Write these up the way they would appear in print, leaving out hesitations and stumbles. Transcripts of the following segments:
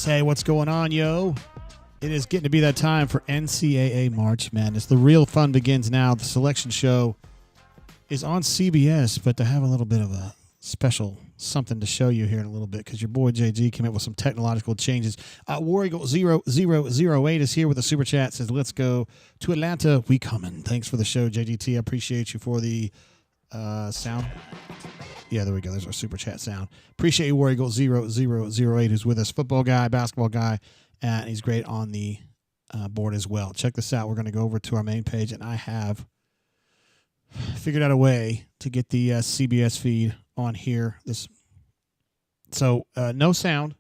Hey, what's going on, yo? It is getting to be that time for NCAA March Madness. The real fun begins now. The selection show is on CBS, but to have a little bit of a special something to show you here in a little bit because your boy JG came up with some technological changes. War Eagle 0008 is here with a super chat. Says, let's go to Atlanta. We coming. Thanks for the show, JGT. I appreciate you for the sound. Yeah, there we go. There's our super chat sound. Appreciate you, War Eagle 0008, who's with us. Football guy, basketball guy, and he's great on the board as well. Check this out. We're going to go over to our main page, and I have figured out a way to get the CBS feed on here. So no sound.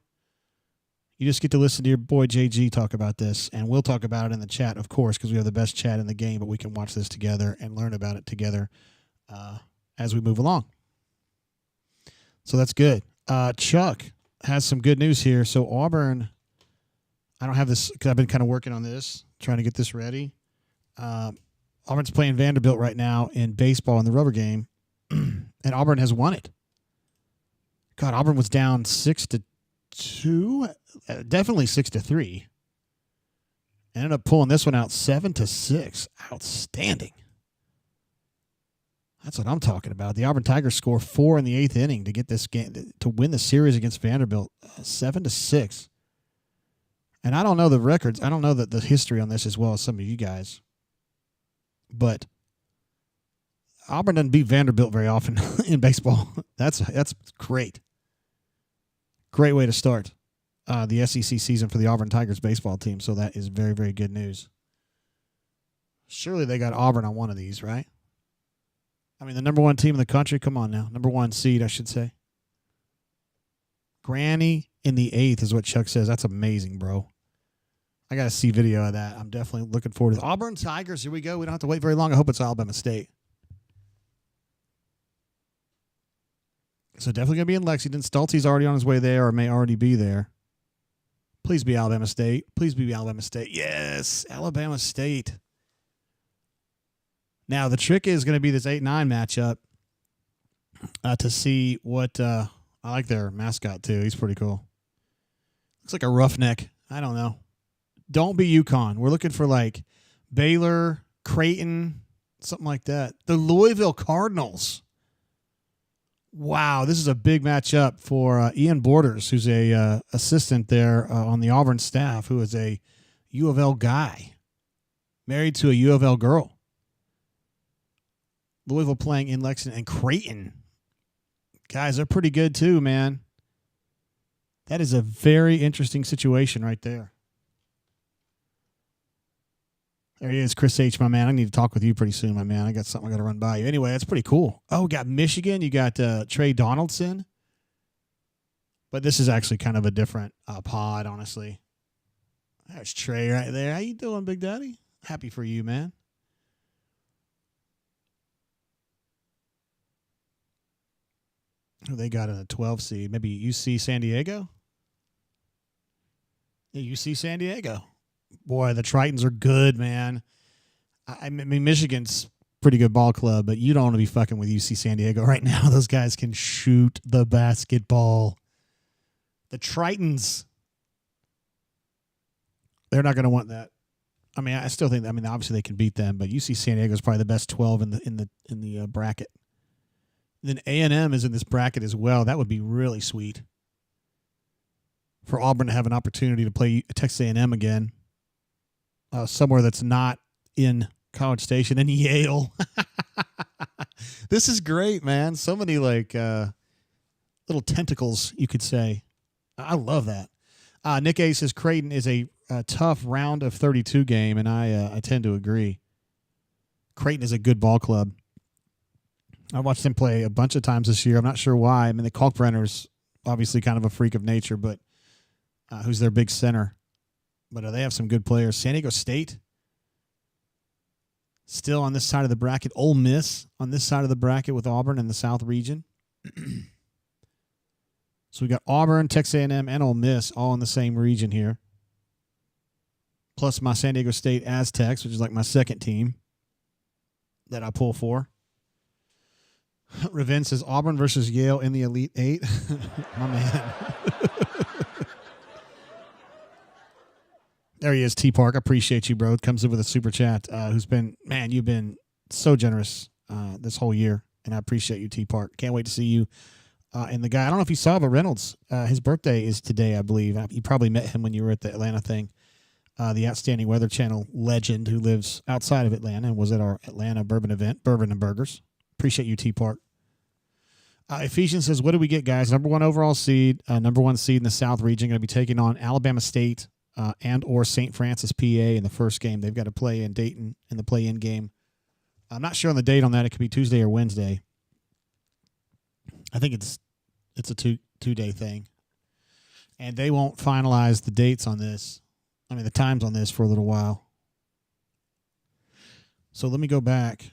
You just get to listen to your boy JG talk about this, and we'll talk about it in the chat, of course, because we have the best chat in the game, but we can watch this together and learn about it together as we move along. So that's good. Chuck has some good news here. So Auburn, I don't have this because I've been kind of working on this, trying to get this ready. Auburn's playing Vanderbilt right now in baseball in the rubber game, and Auburn has won it. God, Auburn was down 6-2, definitely 6-3. Ended up pulling this one out 7-6. Outstanding. That's what I'm talking about. The Auburn Tigers score 4 in the 8th inning to get this game, to win the series against Vanderbilt, 7-6. And I don't know the records. I don't know the history on this as well as some of you guys. But Auburn doesn't beat Vanderbilt very often in baseball. That's great. Great way to start the SEC season for the Auburn Tigers baseball team. So that is very, very good news. Surely they got Auburn on one of these, right? I mean, the number one team in the country. Come on now. Number one seed, I should say. Granny in the 8th is what Chuck says. That's amazing, bro. I got to see video of that. I'm definitely looking forward to it. Auburn Tigers. Here we go. We don't have to wait very long. I hope it's Alabama State. So definitely going to be in Lexington. Stolte's already on his way there or may already be there. Please be Alabama State. Please be Alabama State. Yes, Alabama State. Now, the trick is going to be this 8-9 matchup to see what I like their mascot, too. He's pretty cool. Looks like a roughneck. I don't know. Don't be UConn. We're looking for, like, Baylor, Creighton, something like that. The Louisville Cardinals. Wow, this is a big matchup for Ian Borders, who's a assistant there on the Auburn staff, who is a U of L guy, married to a U of L girl. Louisville playing in Lexington and Creighton. Guys, they're pretty good too, man. That is a very interesting situation right there. There he is, Chris H., my man. I need to talk with you pretty soon, my man. I got something I got to run by you. Anyway, that's pretty cool. Oh, we got Michigan. You got Trey Donaldson. But this is actually kind of a different pod, honestly. There's Trey right there. How you doing, Big Daddy? Happy for you, man. Who they got in a 12 seed? Maybe UC San Diego? Yeah, UC San Diego. Boy, the Tritons are good, man. I mean, Michigan's pretty good ball club, but you don't want to be fucking with UC San Diego right now. Those guys can shoot the basketball. The Tritons, they're not going to want that. I mean, I still think. I mean, obviously they can beat them, but UC San Diego is probably the best 12 in the bracket. And then A&M is in this bracket as well. That would be really sweet for Auburn to have an opportunity to play Texas A&M again. Somewhere that's not in College Station, and Yale. This is great, man. So many like little tentacles, you could say. I love that. Nick A says Creighton is a tough round of 32 game, and I tend to agree. Creighton is a good ball club. I watched them play a bunch of times this year. I'm not sure why. I mean, the Kalkbrenner's obviously kind of a freak of nature, but who's their big center? But they have some good players. San Diego State, still on this side of the bracket. Ole Miss on this side of the bracket with Auburn in the South region. So we got Auburn, Texas A&M, and Ole Miss all in the same region here. Plus my San Diego State Aztecs, which is like my second team that I pull for. Raven says Auburn versus Yale in the Elite Eight. My man. There he is, T Park. I appreciate you, bro. Comes in with a super chat. Who's been, man, you've been so generous this whole year, and I appreciate you, T Park. Can't wait to see you. And the guy, I don't know if you saw, but Reynolds, his birthday is today, I believe. You probably met him when you were at the Atlanta thing. The Outstanding Weather Channel legend who lives outside of Atlanta and was at our Atlanta bourbon event, Bourbon and Burgers. Appreciate you, T Park. Ephesians says, what do we get, guys? Number 1 overall seed, number 1 seed in the South region, going to be taking on Alabama State and or St. Francis, PA in the first game. They've got to play in Dayton in the play-in game. I'm not sure on the date on that. It could be Tuesday or Wednesday. I think it's a two-day thing. And they won't finalize the dates on this. I mean, the times on this for a little while. So let me go back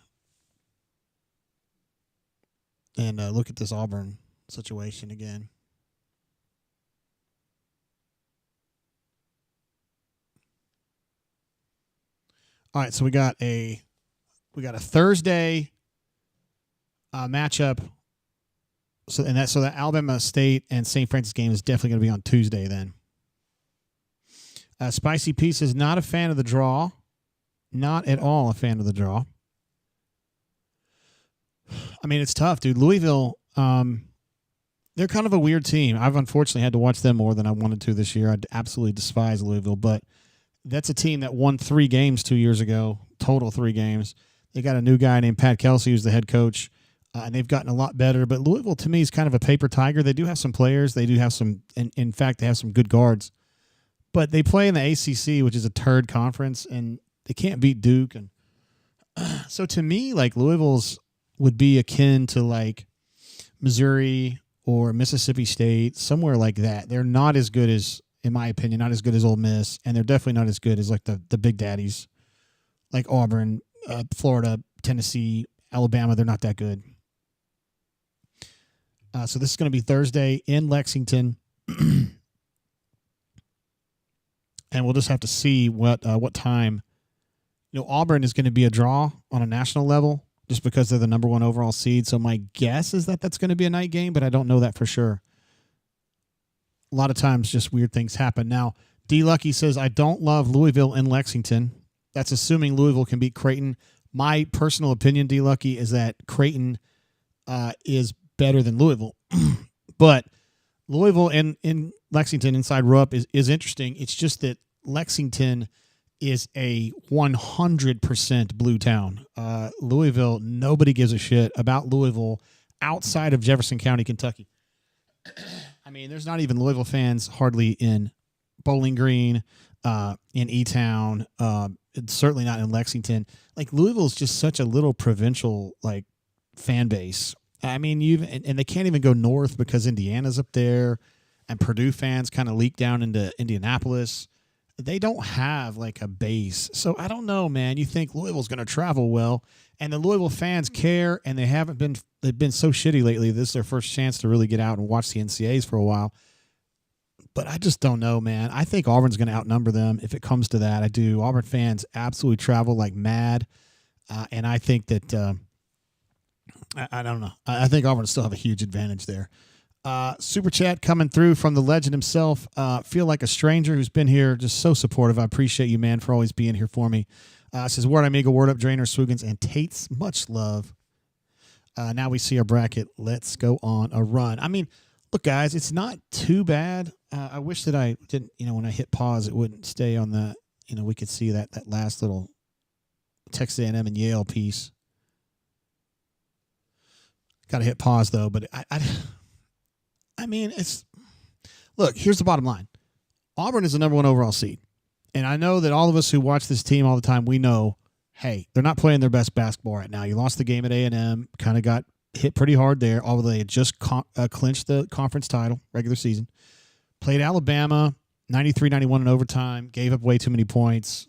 and look at this Auburn situation again. All right, so we got a Thursday matchup. So that Alabama State and St. Francis game is definitely going to be on Tuesday then. Spicy Piece is not a fan of the draw. Not at all a fan of the draw. I mean, it's tough, dude. Louisville, they're kind of a weird team. I've unfortunately had to watch them more than I wanted to this year. I absolutely despise Louisville, but that's a team that won 3 games 2 years ago, total 3 games. They got a new guy named Pat Kelsey who's the head coach, and they've gotten a lot better. But Louisville, to me, is kind of a paper tiger. They do have some players. They do have some – in fact, they have some good guards. But they play in the ACC, which is a turd conference, and they can't beat Duke. And so to me, like, Louisville's would be akin to, like, Missouri or Mississippi State, somewhere like that. They're not as good as, in my opinion, not as good as Ole Miss, and they're definitely not as good as, like, the big daddies, like Auburn, Florida, Tennessee, Alabama. They're not that good. So this is going to be Thursday in Lexington. And we'll just have to see what time. You know, Auburn is going to be a draw on a national level just because they're the number 1 overall seed. So my guess is that that's going to be a night game, but I don't know that for sure. A lot of times just weird things happen. Now, D. Lucky says, I don't love Louisville in Lexington. That's assuming Louisville can beat Creighton. My personal opinion, D. Lucky, is that Creighton is better than Louisville. But Louisville in Lexington inside Rupp is interesting. It's just that Lexington is a 100% blue town. Louisville, nobody gives a shit about Louisville outside of Jefferson County, Kentucky. I mean, there's not even Louisville fans hardly in Bowling Green, in E-Town, certainly not in Lexington. Like, Louisville's just such a little provincial, like, fan base. I mean, and they can't even go north because Indiana's up there, and Purdue fans kind of leak down into Indianapolis. They don't have, like, a base. So I don't know, man. You think Louisville's going to travel well, and the Louisville fans care, and they've been so shitty lately. This is their first chance to really get out and watch the NCAAs for a while. But I just don't know, man. I think Auburn's going to outnumber them if it comes to that. I do. Auburn fans absolutely travel like mad, and I think that I don't know. I think Auburn will still have a huge advantage there. Super chat coming through from the legend himself. Feel like a stranger who's been here, just so supportive. I appreciate you, man, for always being here for me. Says, Word Amiga, Word Up, Drainer, Swugans, and Tates. Much love. Now we see our bracket. Let's go on a run. I mean, look, guys, it's not too bad. I wish that I didn't, when I hit pause, it wouldn't stay on the, we could see that last little Texas A&M and Yale piece. Got to hit pause, though. But I mean, look, here's the bottom line. Auburn is the number 1 overall seed. And I know that all of us who watch this team all the time, we know, hey, they're not playing their best basketball right now. You lost the game at A&M, kind of got hit pretty hard there, although they had just clinched the conference title, regular season. Played Alabama, 93-91 in overtime, gave up way too many points,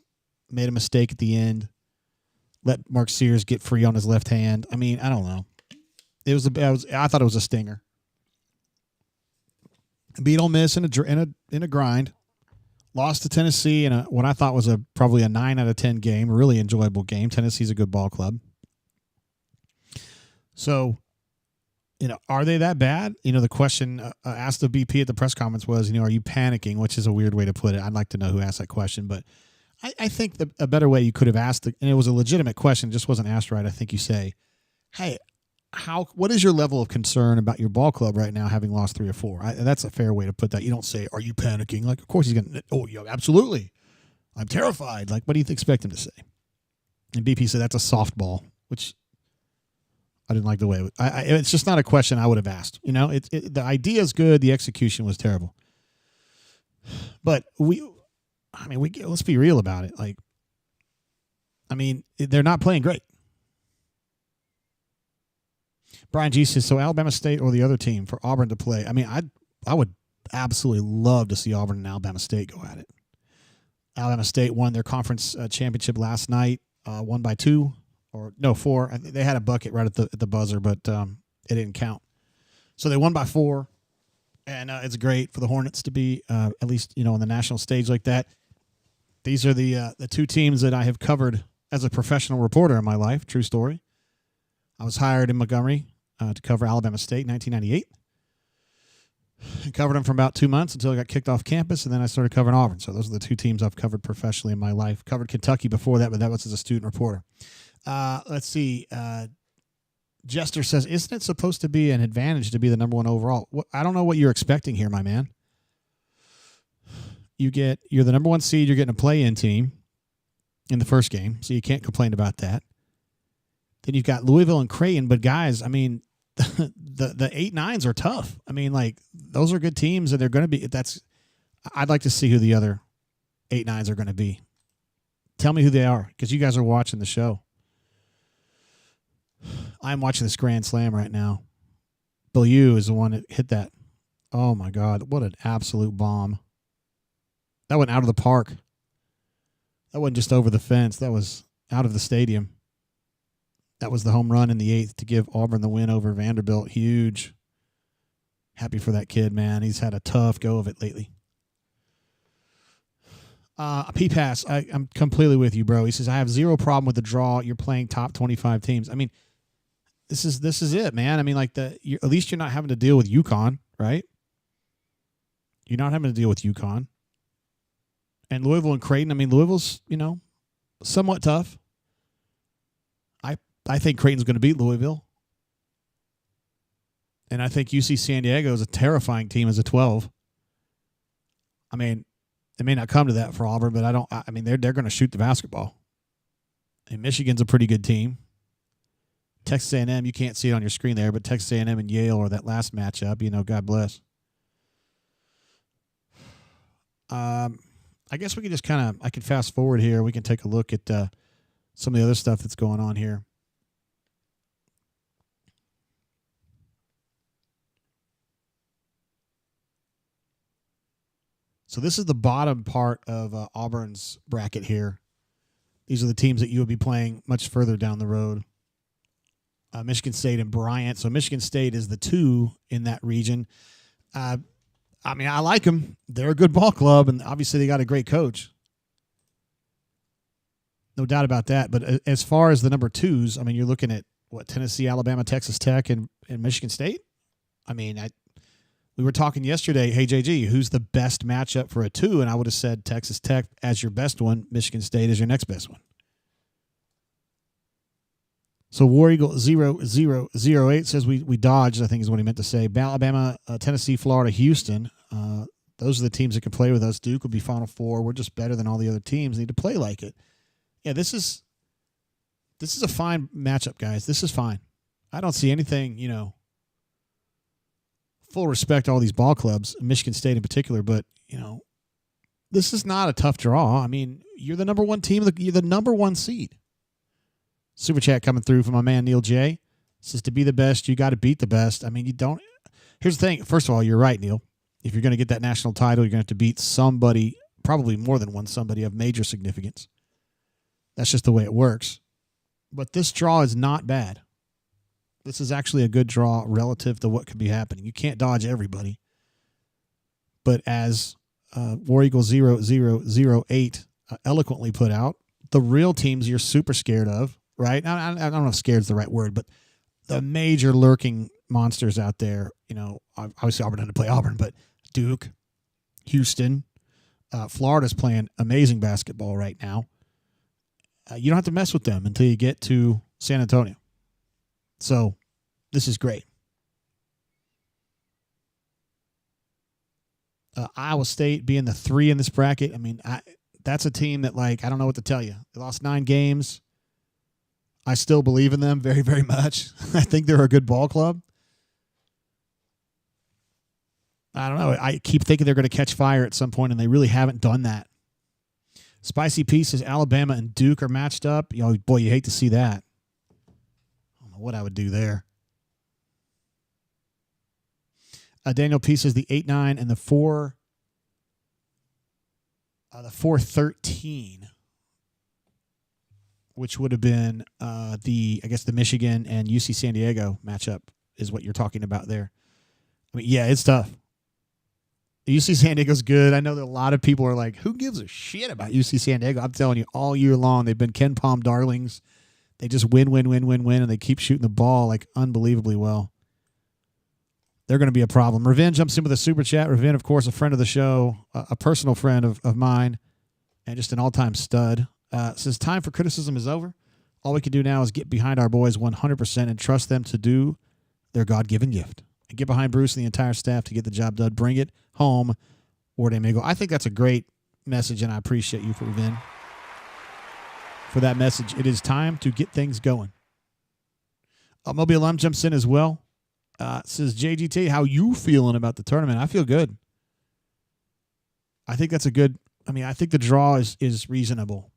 made a mistake at the end, let Mark Sears get free on his left hand. I mean, I don't know. I thought it was a stinger. Beat Ole Miss in a grind. Lost to Tennessee in what I thought was probably a 9 out of 10 game. Really enjoyable game. Tennessee's a good ball club. So are they that bad? The question asked of BP at the press conference was, are you panicking? Which is a weird way to put it. I'd like to know who asked that question, but I think a better way you could have asked it, and it was a legitimate question, just wasn't asked right. I think you say, hey, what is your level of concern about your ball club right now having lost 3 or 4? That's a fair way to put that. You don't say, are you panicking? Like, of course he's going to, oh, yeah, absolutely. I'm terrified. Like, what do you expect him to say? And BP said that's a softball, which I didn't like the way it's just not a question I would have asked. The idea is good. The execution was terrible. But let's be real about it. Like, they're not playing great. Brian G says, so Alabama State or the other team for Auburn to play? I would absolutely love to see Auburn and Alabama State go at it. Alabama State won their conference championship last night, won by 2 or no 4. They had a bucket right at the buzzer, but it didn't count. So they won by 4, and it's great for the Hornets to be at least on the national stage like that. These are the 2 teams that I have covered as a professional reporter in my life. True story. I was hired in Montgomery to cover Alabama State in 1998. I covered them for about 2 months until I got kicked off campus, and then I started covering Auburn. So those are the 2 teams I've covered professionally in my life. Covered Kentucky before that, but that was as a student reporter. Let's see. Jester says, isn't it supposed to be an advantage to be the number 1 overall? I don't know what you're expecting here, my man. You're the number 1 seed. You're getting a play-in team in the first game, so you can't complain about that. Then you've got Louisville and Creighton, but guys, the 8-9s are tough. Those are good teams, and they're going to be. I'd like to see who the other 8-9s are going to be. Tell me who they are, because you guys are watching the show. I'm watching this Grand Slam right now. Bellew is the one that hit that. Oh my God, what an absolute bomb! That went out of the park. That wasn't just over the fence. That was out of the stadium. That was the home run in the 8th to give Auburn the win over Vanderbilt. Huge. Happy for that kid, man. He's had a tough go of it lately. P-Pass, I'm completely with you, bro. He says, I have zero problem with the draw. You're playing top 25 teams. This is it, man. At least you're not having to deal with UConn, right? You're not having to deal with UConn. And Louisville and Creighton, Louisville's, somewhat tough. I think Creighton's going to beat Louisville. And I think UC San Diego is a terrifying team as a 12. It may not come to that for Auburn, but they're going to shoot the basketball. And Michigan's a pretty good team. Texas A&M, you can't see it on your screen there, but Texas A&M and Yale are that last matchup. God bless. I guess we can just I can fast forward here. We can take a look at some of the other stuff that's going on here. So this is the bottom part of Auburn's bracket here. These are the teams that you would be playing much further down the road. Michigan State and Bryant. So Michigan State is the 2 in that region. I like them. They're a good ball club, and obviously they got a great coach. No doubt about that. But as far as the number 2s, you're looking at, Tennessee, Alabama, Texas Tech, and Michigan State? We were talking yesterday, hey, JG, who's the best matchup for a 2? And I would have said Texas Tech as your best one, Michigan State as your next best one. So War Eagle 0008 says we dodged, I think is what he meant to say. Alabama, Tennessee, Florida, Houston. Those are the teams that can play with us. Duke will be Final Four. We're just better than all the other teams. Need to play like it. Yeah, this is a fine matchup, guys. This is fine. I don't see anything, full respect to all these ball clubs, Michigan State in particular, but, this is not a tough draw. You're the number 1 team. You're the number 1 seed. Super chat coming through from my man Neil J. Says to be the best, you got to beat the best. You don't. Here's the thing. First of all, you're right, Neil. If you're going to get that national title, you're going to have to beat somebody, probably more than one somebody of major significance. That's just the way it works. But this draw is not bad. This is actually a good draw relative to what could be happening. You can't dodge everybody. But as War Eagle 0008 eloquently put out, the real teams you're super scared of, right? I don't know if scared is the right word, but the major lurking monsters out there. Obviously Auburn had to play Auburn, but Duke, Houston, Florida's playing amazing basketball right now. You don't have to mess with them until you get to San Antonio. So this is great. Iowa State being the 3 in this bracket. I mean, that's a team that, I don't know what to tell you. They lost 9 games. I still believe in them very, very much. I think they're a good ball club. I don't know. I keep thinking they're going to catch fire at some point, and they really haven't done that. Spicy Pieces, Alabama and Duke are matched up. Boy, you hate to see that. I don't know what I would do there. Daniel Pieces, the 8-9 and the 4-13, which would have been the Michigan and UC San Diego matchup is what you're talking about there. I mean, yeah, it's tough. UC San Diego's good. I know that a lot of people are like, who gives a shit about UC San Diego? I'm telling you, all year long, they've been Ken Palm darlings. They just win, and they keep shooting the ball unbelievably well. They're going to be a problem. Ravin jumps in with a super chat. Ravin, of course, a friend of the show, a personal friend of mine, and just an all-time stud. Says time for criticism is over. All we can do now is get behind our boys 100% and trust them to do their God-given gift. And get behind Bruce and the entire staff to get the job done. Bring it home where they may go. I think that's a great message, and I appreciate you, Ravin, for that message. It is time to get things going. Mobile Alum jumps in as well. Says, JGT, how you feeling about the tournament? I feel good. I think that's I think the draw is reasonable.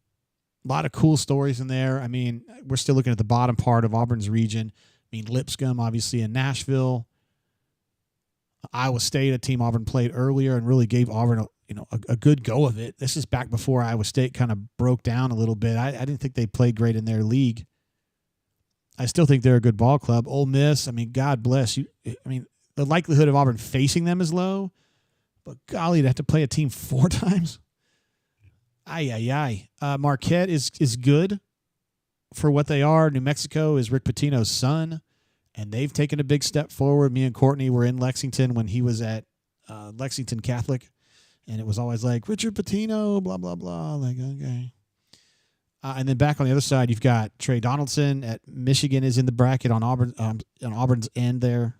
A lot of cool stories in there. I mean, we're still looking at the bottom part of Auburn's region. I mean, Lipscomb, obviously, in Nashville. Iowa State, a team Auburn played earlier and really gave Auburn a good go of it. This is back before Iowa State kind of broke down a little bit. I didn't think they played great in their league. I still think they're a good ball club. Ole Miss, I mean, God bless you. I mean, the likelihood of Auburn facing them is low, but golly, to have to play a team 4 times? Marquette is good for what they are. New Mexico is Rick Pitino's son, and they've taken a big step forward. Me and Courtney were in Lexington when he was at Lexington Catholic, and it was always like, Richard Pitino, blah, blah, blah. Like, okay. And then back on the other side, you've got Trey Donaldson at Michigan is in the bracket on Auburn's end there.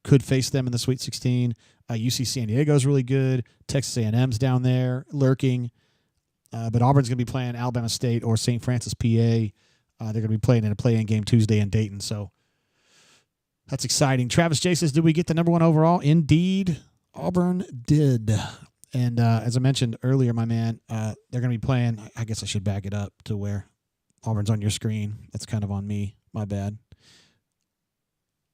Could face them in the Sweet 16. UC San Diego is really good. Texas A&M's down there lurking. But Auburn's going to be playing Alabama State or St. Francis, PA. They're going to be playing in a play-in game Tuesday in Dayton. So that's exciting. Travis J says, did we get the number 1 overall? Indeed, Auburn did. And as I mentioned earlier, my man, they're going to be playing. I guess I should back it up to where Auburn's on your screen. That's kind of on me. My bad.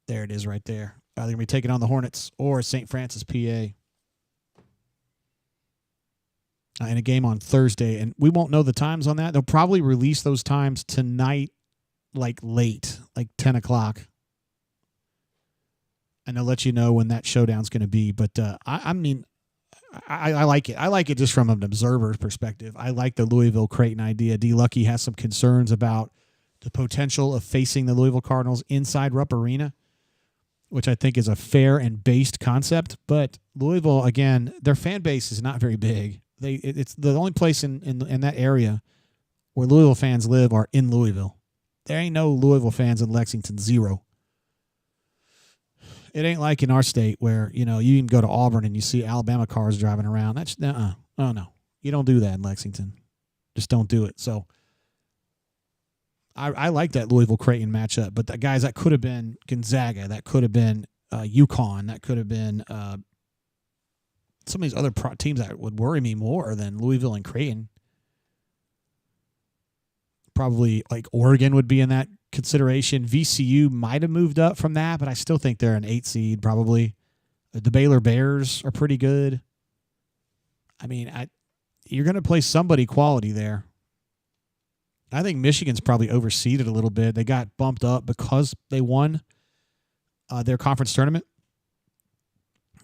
There it is right there. They're going to be taking on the Hornets or St. Francis, PA. In a game on Thursday. And we won't know the times on that. They'll probably release those times tonight, late, 10 o'clock. And they'll let you know when that showdown's going to be. But, I like it. I like it just from an observer's perspective. I like the Louisville Creighton idea. D. Lucky has some concerns about the potential of facing the Louisville Cardinals inside Rupp Arena, which I think is a fair and based concept. But Louisville, again, their fan base is not very big. It's the only place in that area where Louisville fans live are in Louisville. There ain't no Louisville fans in Lexington, 0. It ain't like in our state where, you can go to Auburn and you see Alabama cars driving around. That's, oh, no. You don't do that in Lexington. Just don't do it. So I like that Louisville-Creighton matchup. But, guys, that could have been Gonzaga. That could have been UConn. That could have been some of these other teams that would worry me more than Louisville and Creighton. Probably, Oregon would be in that consideration. VCU might have moved up from that, but I still think they're an 8 seed probably. The Baylor Bears are pretty good. I mean, you're going to play somebody quality there. I think Michigan's probably overseeded a little bit. They got bumped up because they won their conference tournament.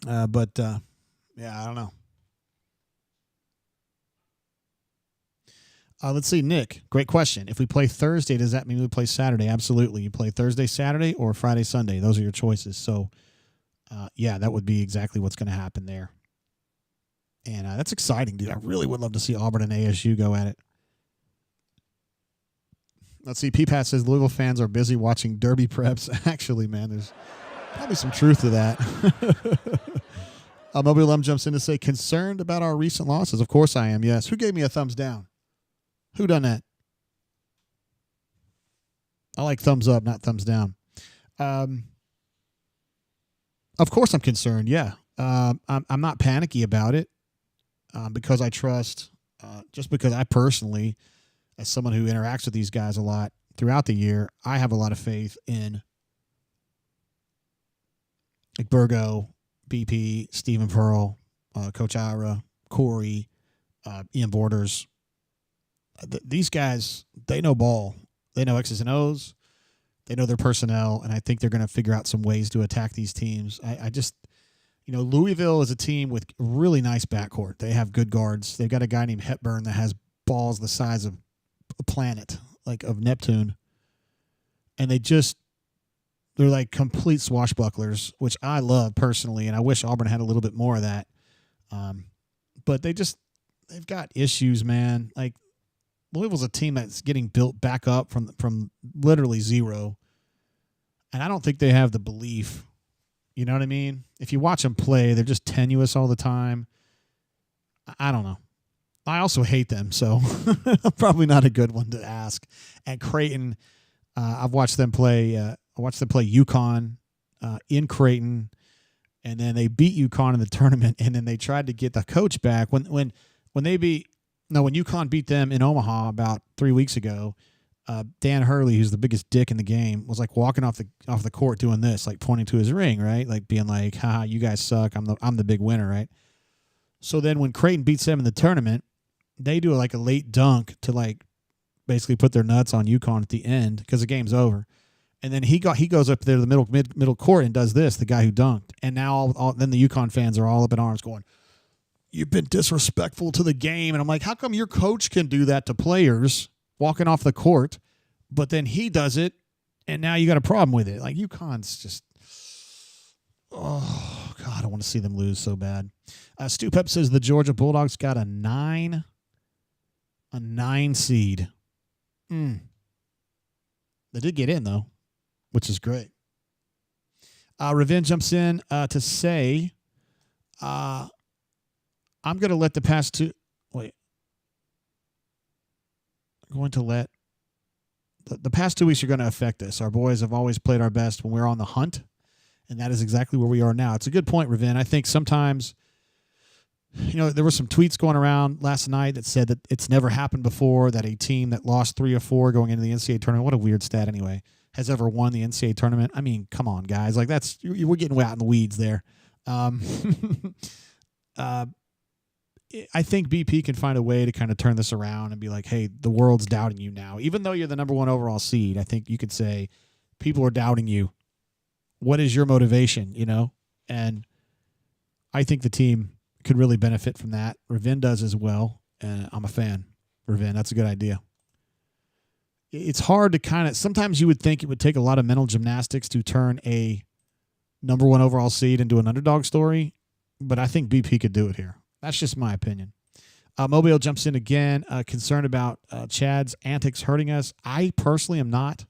But I don't know. Let's see, Nick. Great question. If we play Thursday, does that mean we play Saturday? Absolutely. You play Thursday, Saturday, or Friday, Sunday. Those are your choices. So, yeah, that would be exactly what's going to happen there. And that's exciting, dude. I really would love to see Auburn and ASU go at it. Let's see. P-Pat says Louisville fans are busy watching derby preps. Actually, man, there's probably some truth to that. Mobile Lum jumps in to say, concerned about our recent losses. Of course I am, yes. Who gave me a thumbs down? Who done that? I like thumbs up, not thumbs down. Of course I'm concerned, yeah. I'm not panicky about it because I trust, just because I personally, as someone who interacts with these guys a lot throughout the year, I have a lot of faith in like Burgo, BP, Stephen Pearl, Coach Ira, Corey, Ian Borders. These guys, they know ball. They know X's and O's. They know their personnel, and I think they're going to figure out some ways to attack these teams. I just, Louisville is a team with really nice backcourt. They have good guards. They've got a guy named Hepburn that has balls the size of a planet, like of Neptune. And they're like complete swashbucklers, which I love personally, and I wish Auburn had a little bit more of that. But they've got issues, man. Like, Louisville's a team that's getting built back up from literally zero. And I don't think they have the belief. You know what I mean? If you watch them play, they're just tenuous all the time. I don't know. I also hate them, so probably not a good one to ask. At Creighton, I've watched them play. I watched them play UConn in Creighton, and then they beat UConn in the tournament, and then they tried to get the coach back when UConn beat them in Omaha about 3 weeks ago. Dan Hurley, who's the biggest dick in the game, was like walking off the court doing this, like pointing to his ring, right? Like being like, "Ha, you guys suck. I'm the big winner," right? So then when Creighton beats them in the tournament, they do like a late dunk to like basically put their nuts on UConn at the end because the game's over. And then he goes up there to the middle court and does this, the guy who dunked. And now then the UConn fans are all up in arms going, "You've been disrespectful to the game." And I'm like, how come your coach can do that to players walking off the court, but then he does it, and now you got a problem with it? Like, UConn's just, oh, God, I want to see them lose so bad. Stu Pep says the Georgia Bulldogs got a 9 seed. They did get in, though, which is great. Revenge jumps in to say, I'm going to let the past two. Wait. I'm going to let the past 2 weeks are going to affect us. Our boys have always played our best when we're on the hunt, and that is exactly where we are now. It's a good point, Raven. I think sometimes, there were some tweets going around last night that said that it's never happened before that a team that lost 3 or 4 going into the NCAA tournament, what a weird stat anyway, has ever won the NCAA tournament. I mean, come on, guys. Like, we're getting way out in the weeds there. I think BP can find a way to kind of turn this around and be like, hey, the world's doubting you now. Even though you're the number 1 overall seed, I think you could say people are doubting you. What is your motivation, And I think the team could really benefit from that. Ravin does as well, and I'm a fan. Ravin, that's a good idea. It's hard to sometimes you would think it would take a lot of mental gymnastics to turn a number 1 overall seed into an underdog story, but I think BP could do it here. That's just my opinion. Mobile jumps in again, concerned about Chad's antics hurting us. I personally am not.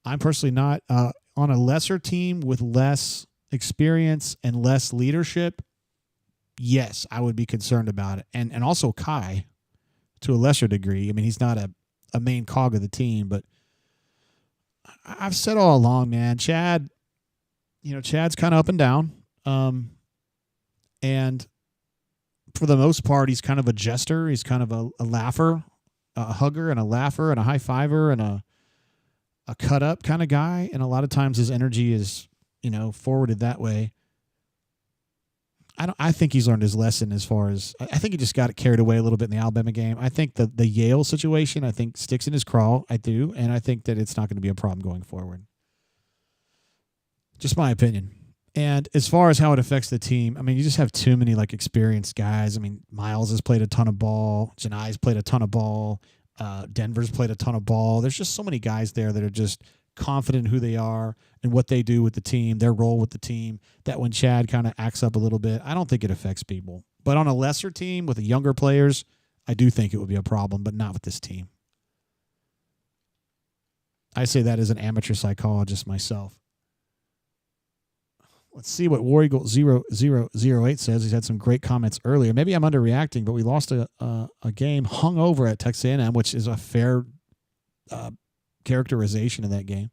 I'm personally not. On a lesser team with less experience and less leadership, yes, I would be concerned about it. And also Kai, to a lesser degree. I mean, he's not a main cog of the team, but I've said all along, man, Chad's kind of up and down. And for the most part, he's kind of a jester. He's kind of a laugher, a hugger and a laugher and a high fiver and a cut up kind of guy. And a lot of times his energy is, forwarded that way. I think he's learned his lesson as far as I think he just got carried away a little bit in the Alabama game. I think the Yale situation, I think sticks in his craw. I do. And I think that it's not going to be a problem going forward. Just my opinion. And as far as how it affects the team, I mean, you just have too many like experienced guys. I mean, Miles has played a ton of ball. Janai's played a ton of ball. Denver's played a ton of ball. There's just so many guys there that are just confident in who they are and what they do with the team, their role with the team, that when Chad kind of acts up a little bit, I don't think it affects people. But on a lesser team with the younger players, I do think it would be a problem, but not with this team. I say that as an amateur psychologist myself. Let's see what War Eagle 0008 says. He's had some great comments earlier. Maybe I'm underreacting, but we lost a game hung over at Texas A&M, which is a fair characterization of that game.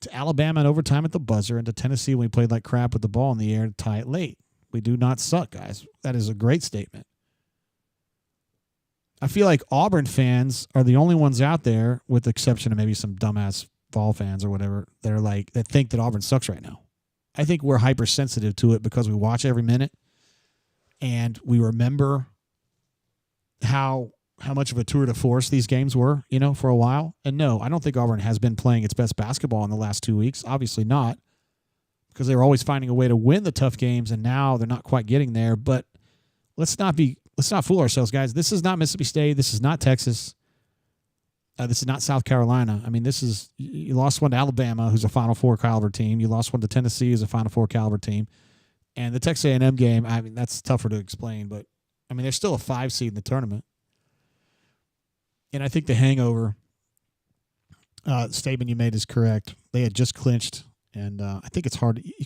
To Alabama in overtime at the buzzer, and to Tennessee when we played like crap with the ball in the air to tie it late. We do not suck, guys. That is a great statement. I feel like Auburn fans are the only ones out there, with the exception of maybe some dumbass Vol fans or whatever, that think that Auburn sucks right now. I think we're hypersensitive to it because we watch every minute and we remember how much of a tour de force these games were, for a while. And no, I don't think Auburn has been playing its best basketball in the last 2 weeks. Obviously not, because they were always finding a way to win the tough games, and now they're not quite getting there. But let's not fool ourselves, guys. This is not Mississippi State. This is not Texas. This is not South Carolina. I mean, you lost one to Alabama, who's a Final Four caliber team. You lost one to Tennessee, who's a Final Four caliber team. And the Texas A&M game, I mean, that's tougher to explain. But, I mean, they're still a 5 seed in the tournament. And I think the hangover statement you made is correct. They had just clinched, and I think it's hard. You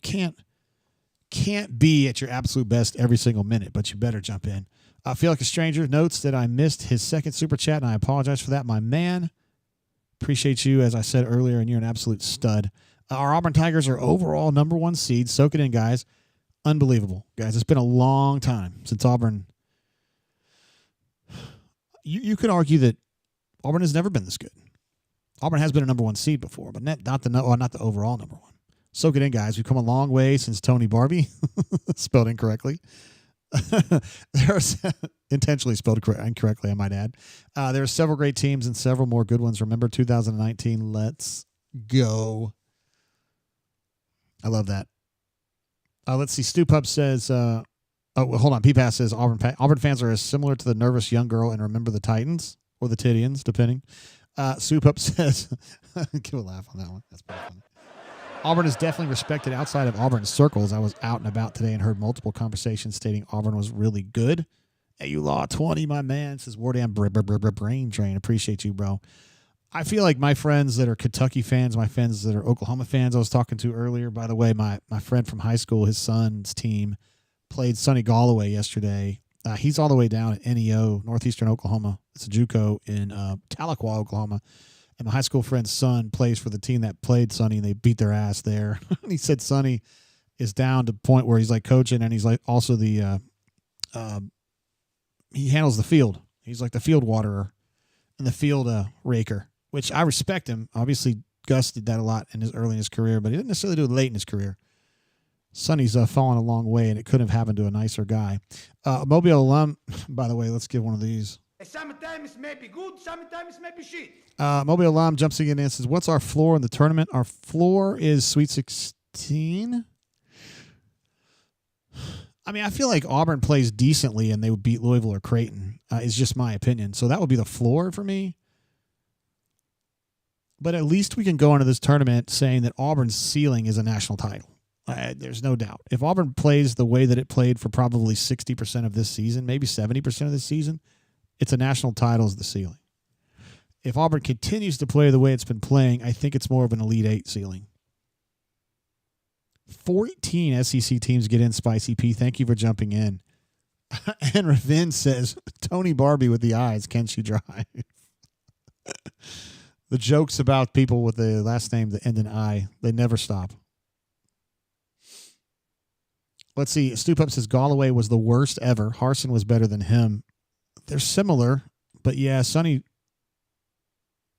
can't be at your absolute best every single minute, but you better jump in. I feel like a stranger notes that I missed his second super chat, and I apologize for that, my man. Appreciate you, as I said earlier, and you're an absolute stud. Our Auburn Tigers are overall number 1 seed. Soak it in, guys. Unbelievable, guys. It's been a long time since Auburn. You could argue that Auburn has never been this good. Auburn has been a number 1 seed before, but not the overall number 1. Soak it in, guys. We've come a long way since Tony Barbie, spelled incorrectly. There's intentionally spelled incorrectly, I might add. There are several great teams and several more good ones. Remember 2019. Let's go. I love that. Let's see. Stu Pup says, hold on. P-Pass says Auburn fans are as similar to the nervous young girl and Remember the Titans or the Tidians, depending. Stu Pup says, give a laugh on that one. That's pretty funny. Auburn is definitely respected outside of Auburn circles. I was out and about today and heard multiple conversations stating Auburn was really good. Hey, you law 20, my man, says Wardam Brain Drain. Appreciate you, bro. I feel like my friends that are Kentucky fans, my friends that are Oklahoma fans I was talking to earlier, by the way, my friend from high school, his son's team played Sonny Galloway yesterday. He's all the way down at NEO, northeastern Oklahoma. It's a JUCO in Tahlequah, Oklahoma. And my high school friend's son plays for the team that played Sonny, and they beat their ass there. And he said Sonny is down to the point where he's like coaching, and he's like also the he handles the field. He's like the field waterer and the field raker, which I respect him. Obviously, Gus did that a lot early in his career, but he didn't necessarily do it late in his career. Sonny's fallen a long way, and it couldn't have happened to a nicer guy. Mobile alum, by the way, let's give one of these. Sometimes may be good, sometimes may be shit. Mobile alum jumps in and says, what's our floor in the tournament? Our floor is Sweet 16. I mean, I feel like Auburn plays decently and they would beat Louisville or Creighton, is just my opinion. So that would be the floor for me. But at least we can go into this tournament saying that Auburn's ceiling is a national title. There's no doubt. If Auburn plays the way that it played for probably 60% of this season, maybe 70% of this season, it's a national title as the ceiling. If Auburn continues to play the way it's been playing, I think it's more of an Elite Eight ceiling. 14 SEC teams get in, Spicy P. Thank you for jumping in. And Ravin says, Tony Barbie with the eyes, can she drive? The jokes about people with the last name that end in I, they never stop. Let's see. Stu Pup says Galloway was the worst ever. Harsin was better than him. They're similar, but yeah, Sonny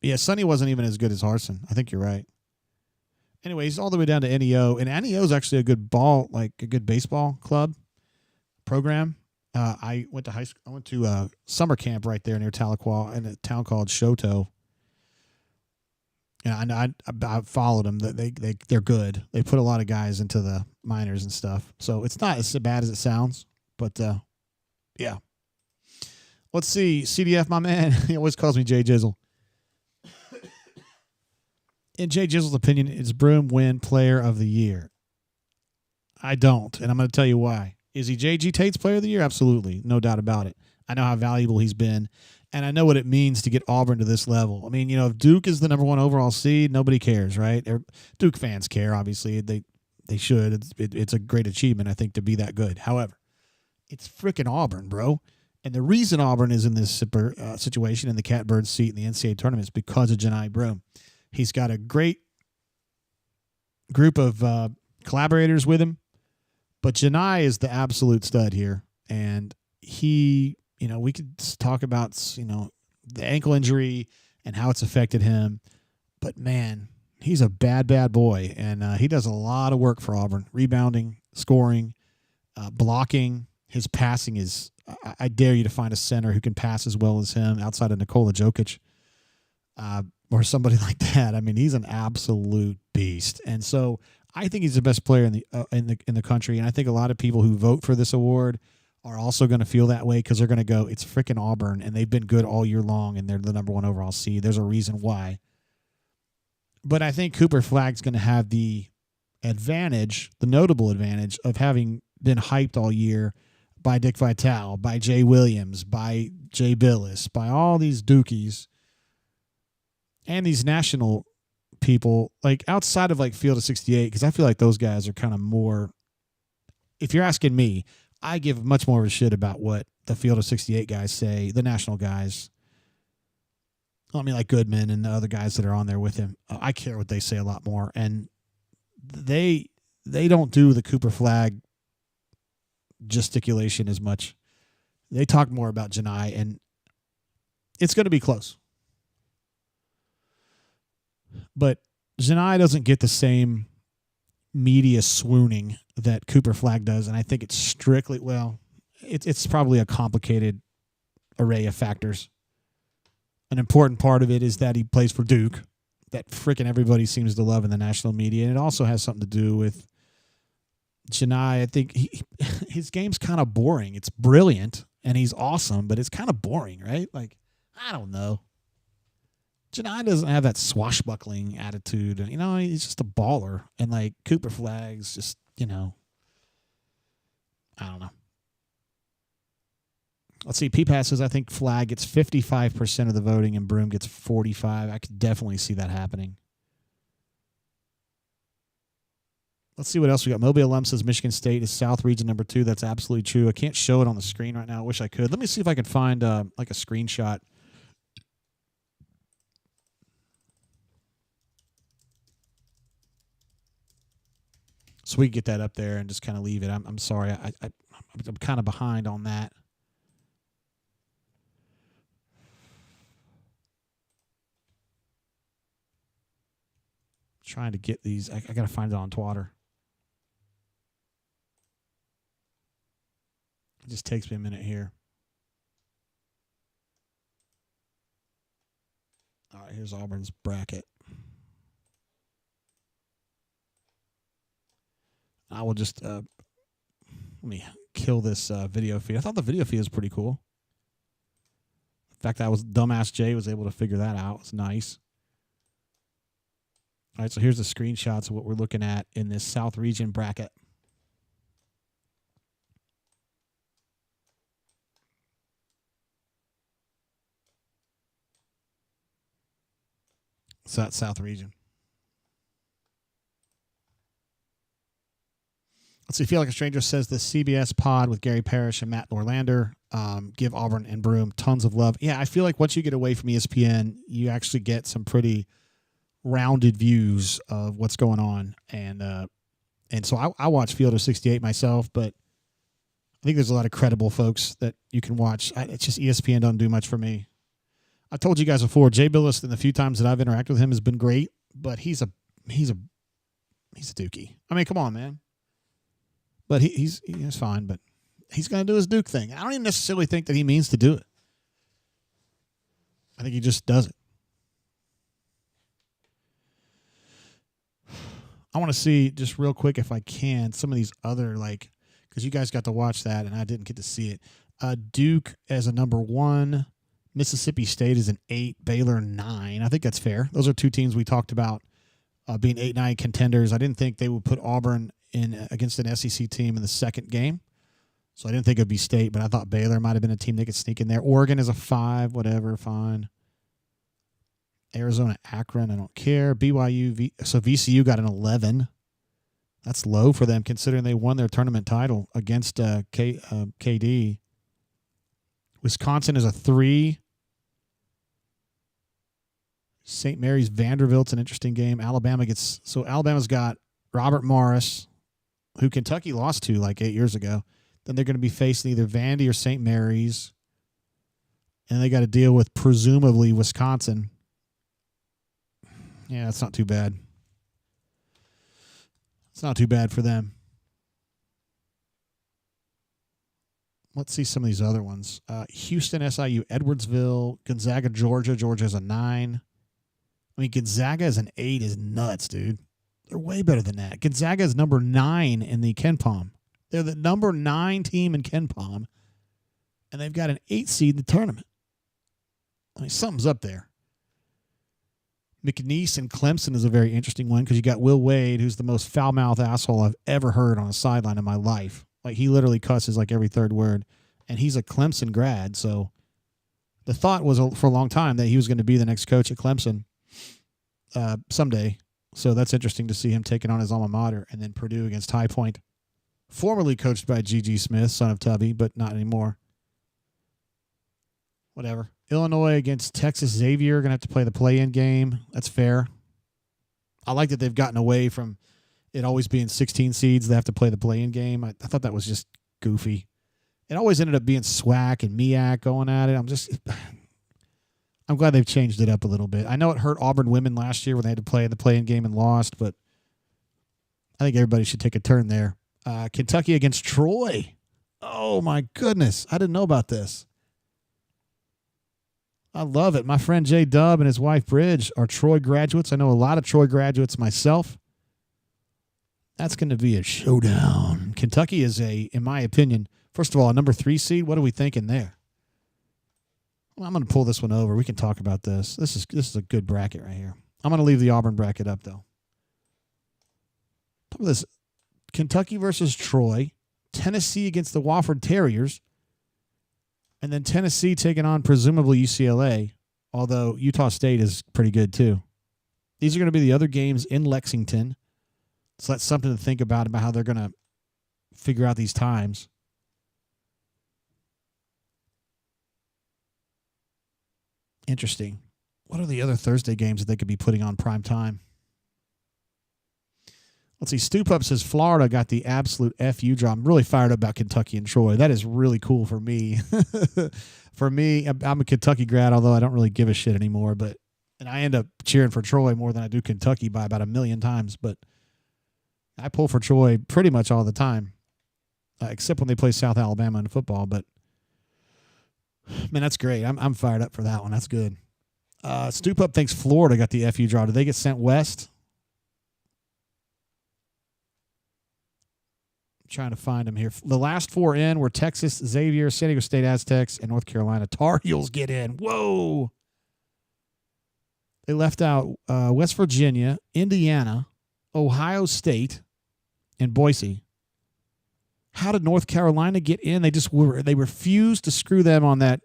wasn't even as good as Harsin. I think you're right. Anyway, he's all the way down to NEO, and NEO is actually a good baseball club program. I went to summer camp right there near Tahlequah in a town called Shoto. I followed them. They're good. They put a lot of guys into the minors and stuff. So it's not as bad as it sounds. But, yeah. Let's see. CDF, my man. He always calls me Jay Jizzle. In Jay Jizzle's opinion, is Broom win player of the year? I don't, and I'm going to tell you why. Is he J.G. Tate's player of the year? Absolutely. No doubt about it. I know how valuable he's been, and I know what it means to get Auburn to this level. I mean, if Duke is the number 1 overall seed, nobody cares, right? Duke fans care, obviously. They should. It's a great achievement, I think, to be that good. However, it's freaking Auburn, bro. And the reason Auburn is in this situation in the catbird seat in the NCAA tournament is because of Johni Broome. He's got a great group of collaborators with him, but Johni is the absolute stud here. And he, we could talk about, the ankle injury and how it's affected him. But, man, he's a bad, bad boy. And he does a lot of work for Auburn, rebounding, scoring, blocking. His passing is, I dare you to find a center who can pass as well as him outside of Nikola Jokic. Or somebody like that. I mean, he's an absolute beast, and so I think he's the best player in the country. And I think a lot of people who vote for this award are also going to feel that way because they're going to go, "It's freaking Auburn, and they've been good all year long, and they're the number 1 overall seed. There's a reason why." But I think Cooper Flagg's going to have the advantage, the notable advantage of having been hyped all year by Dick Vitale, by Jay Williams, by Jay Billis, by all these Dukies. And these national people, like outside of like Field of 68, because I feel like those guys are kind of more, if you're asking me, I give much more of a shit about what the Field of 68 guys say, the national guys. I mean, like Goodman and the other guys that are on there with him. I care what they say a lot more. And they don't do the Cooper Flagg gesticulation as much. They talk more about Johni, and it's going to be close. But Johni doesn't get the same media swooning that Cooper Flagg does, and I think it's strictly, it's probably a complicated array of factors. An important part of it is that he plays for Duke, that freaking everybody seems to love in the national media, and it also has something to do with Johni. I think his game's kind of boring. It's brilliant, and he's awesome, but it's kind of boring, right? Like, I don't know. Johni doesn't have that swashbuckling attitude. And, he's just a baller. And, like, Cooper Flagg's just, I don't know. Let's see. PPAS says, I think Flagg gets 55% of the voting and Broome gets 45%. I could definitely see that happening. Let's see what else we got. Mobile Alum says Michigan State is South Region number 2. That's absolutely true. I can't show it on the screen right now. I wish I could. Let me see if I can find, like, a screenshot. So we can get that up there and just kind of leave it. I'm sorry. I'm kind of behind on that. Trying to get these. I got to find it on Twitter. It just takes me a minute here. All right, here's Auburn's bracket. I will just let me kill this video feed. I thought the video feed was pretty cool. The fact that dumbass Jay was able to figure that out was nice. All right, so here's the screenshots of what we're looking at in this South Region bracket. So that's South Region. Let's see. Feel Like a Stranger says the CBS pod with Gary Parrish and Matt Norlander give Auburn and Broome tons of love. Yeah, I feel like once you get away from ESPN, you actually get some pretty rounded views of what's going on. And so I watch Field of 68 myself, but I think there's a lot of credible folks that you can watch. It's just ESPN doesn't do much for me. I told you guys before, Jay Billis, in the few times that I've interacted with him, has been great, but he's a dookie. I mean, come on, man. But he's fine, but he's going to do his Duke thing. I don't even necessarily think that he means to do it. I think he just does it. I want to see just real quick if I can some of these other because you guys got to watch that and I didn't get to see it. Duke as a number 1, Mississippi State is an 8, Baylor 9. I think that's fair. Those are two teams we talked about being 8-9 contenders. I didn't think they would put Auburn in against an SEC team in the second game, so I didn't think it would be State, but I thought Baylor might have been a team they could sneak in there. Oregon is a 5, whatever, fine. Arizona, Akron, I don't care. BYU, so VCU got an 11. That's low for them considering they won their tournament title against KD. Wisconsin is a 3. St. Mary's, Vanderbilt's an interesting game. Alabama's got Robert Morris, who Kentucky lost to 8 years ago. Then they're going to be facing either Vandy or St. Mary's. And they got to deal with presumably Wisconsin. Yeah, it's not too bad. It's not too bad for them. Let's see some of these other ones. Houston, SIU, Edwardsville, Gonzaga, Georgia. Georgia's a 9. I mean, Gonzaga as an 8 is nuts, dude. They're way better than that. Gonzaga is number 9 in the KenPom. They're the number 9 team in KenPom, and they've got an 8 seed in the tournament. I mean, something's up there. McNeese and Clemson is a very interesting one because you got Will Wade, who's the most foul-mouthed asshole I've ever heard on a sideline in my life. He literally cusses every third word, and he's a Clemson grad. So the thought was for a long time that he was going to be the next coach at Clemson someday. So that's interesting to see him taking on his alma mater, and then Purdue against High Point, formerly coached by G.G. Smith, son of Tubby, but not anymore. Whatever. Illinois against Texas Xavier, going to have to play the play-in game. That's fair. I like that they've gotten away from it always being 16 seeds. They have to play the play-in game. I thought that was just goofy. It always ended up being SWAC and MEAC going at it. I'm glad they've changed it up a little bit. I know it hurt Auburn women last year when they had to play the play-in game and lost, but I think everybody should take a turn there. Kentucky against Troy. Oh, my goodness. I didn't know about this. I love it. My friend J. Dub and his wife Bridge are Troy graduates. I know a lot of Troy graduates myself. That's going to be a showdown. Kentucky is in my opinion, first of all, a number 3 seed. What are we thinking there? Well, I'm going to pull this one over. We can talk about this. This is a good bracket right here. I'm going to leave the Auburn bracket up, though. Look at this. Kentucky versus Troy. Tennessee against the Wofford Terriers. And then Tennessee taking on presumably UCLA, although Utah State is pretty good too. These are going to be the other games in Lexington. So that's something to think about how they're going to figure out these times. Interesting. What are the other Thursday games that they could be putting on prime time? Let's see. Stoop Up says Florida got the absolute FU draw. I'm really fired up about Kentucky and Troy. That is really cool for me. For me, I'm a Kentucky grad, although I don't really give a shit anymore. And I end up cheering for Troy more than I do Kentucky by about 1,000,000 times. But I pull for Troy pretty much all the time, except when they play South Alabama in football. But man, that's great. I'm fired up for that one. That's good. Stoop Up thinks Florida got the FU draw. Did they get sent west? I'm trying to find them here. The last 4 in were Texas, Xavier, San Diego State Aztecs, and North Carolina Tar Heels get in. Whoa! They left out West Virginia, Indiana, Ohio State, and Boise. How did North Carolina get in? They refused to screw them on that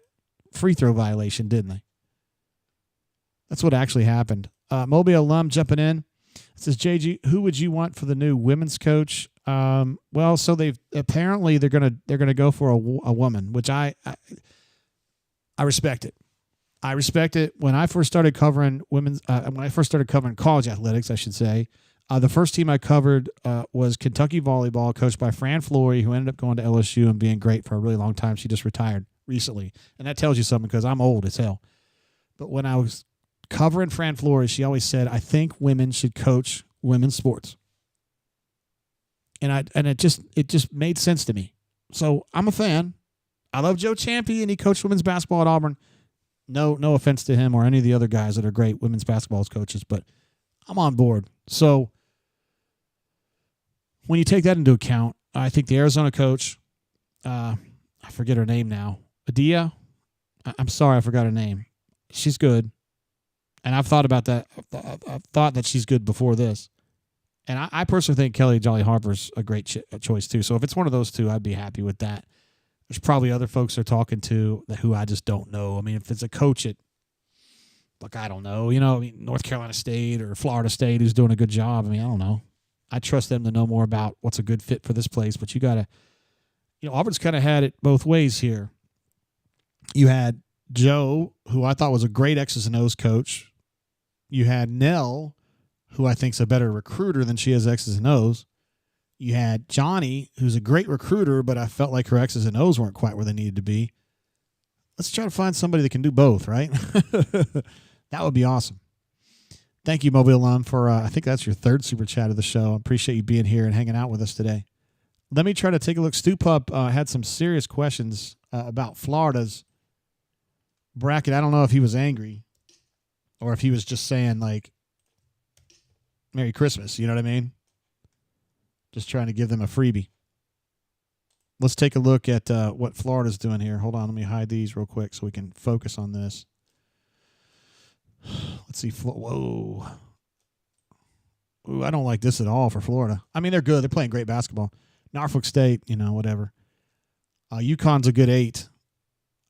free throw violation, didn't they? That's what actually happened. Mobile alum jumping in. It says, JG, who would you want for the new women's coach? Well, so they're gonna go for a woman, which I respect it. I respect it. When I first started covering college athletics, I should say, the first team I covered was Kentucky volleyball, coached by Fran Flory, who ended up going to LSU and being great for a really long time. She just retired recently, and that tells you something because I'm old as hell. But when I was covering Fran Flory, she always said, "I think women should coach women's sports." And it just made sense to me. So I'm a fan. I love Joe Champy, and he coached women's basketball at Auburn. No offense to him or any of the other guys that are great women's basketball coaches, but I'm on board. So when you take that into account, I think the Arizona coach, I forget her name now, Adia. I'm sorry, I forgot her name. She's good, and I've thought about that. I've thought that she's good before this, and I personally think Kelly Jolly Harper's a great choice too. So if it's one of those two, I'd be happy with that. There's probably other folks they're talking to who I just don't know. I mean, if it's a coach at, like, I don't know, North Carolina State or Florida State who's doing a good job, I don't know. I trust them to know more about what's a good fit for this place, but you got to, Auburn's kind of had it both ways here. You had Joe, who I thought was a great X's and O's coach. You had Nell, who I think's a better recruiter than she is X's and O's. You had Johnny, who's a great recruiter, but I felt like her X's and O's weren't quite where they needed to be. Let's try to find somebody that can do both, right? That would be awesome. Thank you, Mobile Alum, for I think that's your third super chat of the show. I appreciate you being here and hanging out with us today. Let me try to take a look. Stu Pup had some serious questions about Florida's bracket. I don't know if he was angry or if he was just saying, like, Merry Christmas. You know what I mean? Just trying to give them a freebie. Let's take a look at what Florida's doing here. Hold on. Let me hide these real quick so we can focus on this. Let's see. Whoa. Ooh, I don't like this at all for Florida. I mean, they're good. They're playing great basketball. Norfolk State, whatever. UConn's a good 8.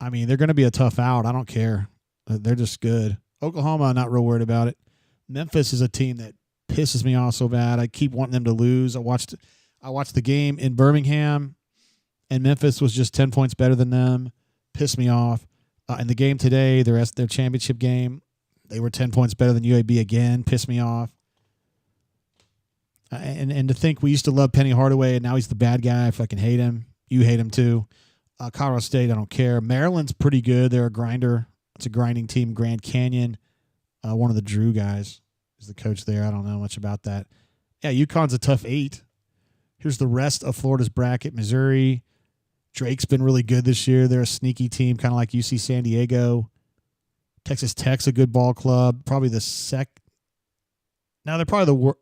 I mean, they're going to be a tough out. I don't care. They're just good. Oklahoma, not real worried about it. Memphis is a team that pisses me off so bad. I keep wanting them to lose. I watched the game in Birmingham, and Memphis was just 10 points better than them. Pissed me off. In the game today, their championship game, they were 10 points better than UAB again. Pissed me off. And to think we used to love Penny Hardaway, and now he's the bad guy. I fucking hate him. You hate him too. Colorado State, I don't care. Maryland's pretty good. They're a grinder. It's a grinding team. Grand Canyon, one of the Drew guys is the coach there. I don't know much about that. Yeah, UConn's a tough 8. Here's the rest of Florida's bracket. Missouri, Drake's been really good this year. They're a sneaky team, kind of like UC San Diego. Texas Tech's a good ball club. Probably the Now they're probably the worst.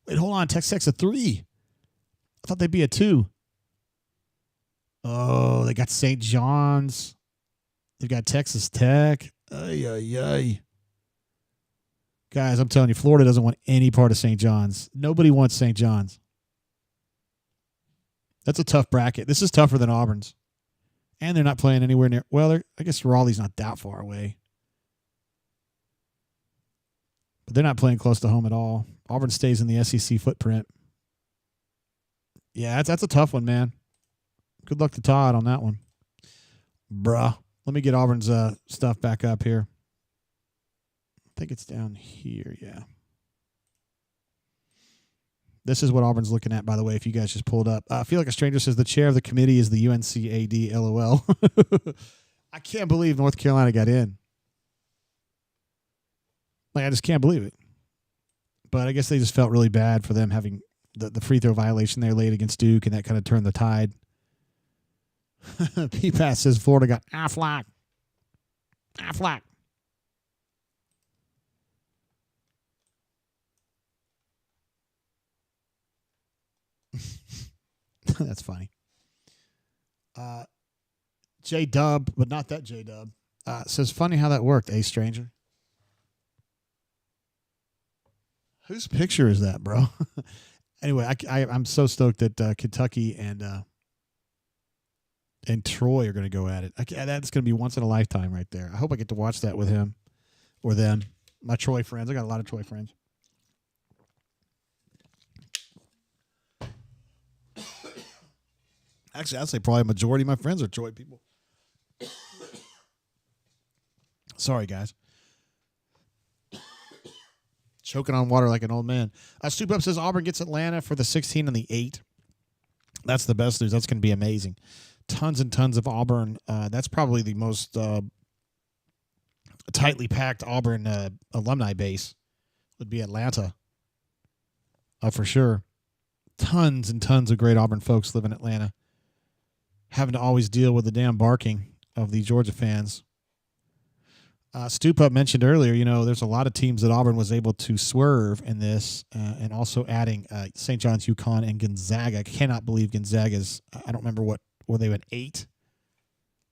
Wait, hold on. Texas Tech's a 3. I thought they'd be a 2. Oh, they got St. John's. They've got Texas Tech. Ay, ay, ay. Guys, I'm telling you, Florida doesn't want any part of St. John's. Nobody wants St. John's. That's a tough bracket. This is tougher than Auburn's. And they're not playing anywhere near. Well, I guess Raleigh's not that far away. But they're not playing close to home at all. Auburn stays in the SEC footprint. Yeah, that's a tough one, man. Good luck to Todd on that one. Bruh. Let me get Auburn's stuff back up here. I think it's down here, yeah. This is what Auburn's looking at, by the way, if you guys just pulled up. I feel like a stranger says the chair of the committee is the UNCAD, LOL. I can't believe North Carolina got in. Like, I just can't believe it. But I guess they just felt really bad for them having the free throw violation there late against Duke, and that kind of turned the tide. P-Pass says Florida got Aflac. Aflac. That's funny. J-Dub, but not that J-Dub, says, funny how that worked, stranger. Whose picture is that, bro? Anyway, I'm so stoked that Kentucky and Troy are going to go at it. That's going to be once in a lifetime right there. I hope I get to watch that with him or them. My Troy friends. I got a lot of Troy friends. Actually, I'd say probably a majority of my friends are Troy people. Sorry, guys. Choking on water like an old man. Stoop Up says Auburn gets Atlanta for the 16 and the 8. That's the best news. That's going to be amazing. Tons and tons of Auburn. That's probably the most tightly packed Auburn alumni base would be Atlanta. For sure. Tons and tons of great Auburn folks live in Atlanta. Having to always deal with the damn barking of the Georgia fans. Stoop Up mentioned earlier, there's a lot of teams that Auburn was able to swerve in this, and also adding St. John's, UConn, and Gonzaga. I cannot believe Gonzaga's, I don't remember were they at 8?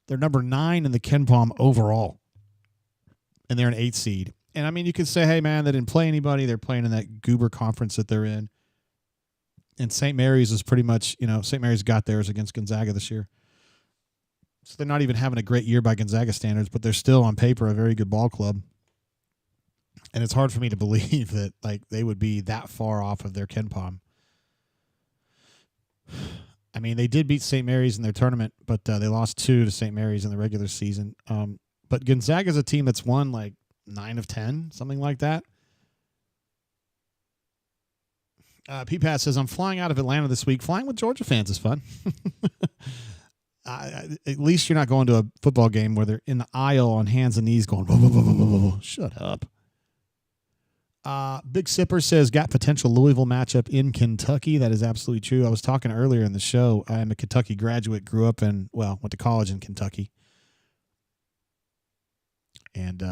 They're number 9 in the KenPom overall, and they're an 8 seed. And, I mean, you could say, hey, man, they didn't play anybody. They're playing in that goober conference that they're in. And St. Mary's is pretty much, St. Mary's got theirs against Gonzaga this year. So they're not even having a great year by Gonzaga standards, but they're still on paper a very good ball club. And it's hard for me to believe that they would be that far off of their KenPom. I mean, they did beat St. Mary's in their tournament, but they lost 2 to St. Mary's in the regular season. But Gonzaga's a team that's won 9 of 10, something like that. P-Pat says, I'm flying out of Atlanta this week. Flying with Georgia fans is fun. At least you're not going to a football game where they're in the aisle on hands and knees going, whoa, whoa, whoa, whoa, whoa. Shut up. Big Sipper says, got potential Louisville matchup in Kentucky. That is absolutely true. I was talking earlier in the show. I am a Kentucky graduate, went to college in Kentucky. And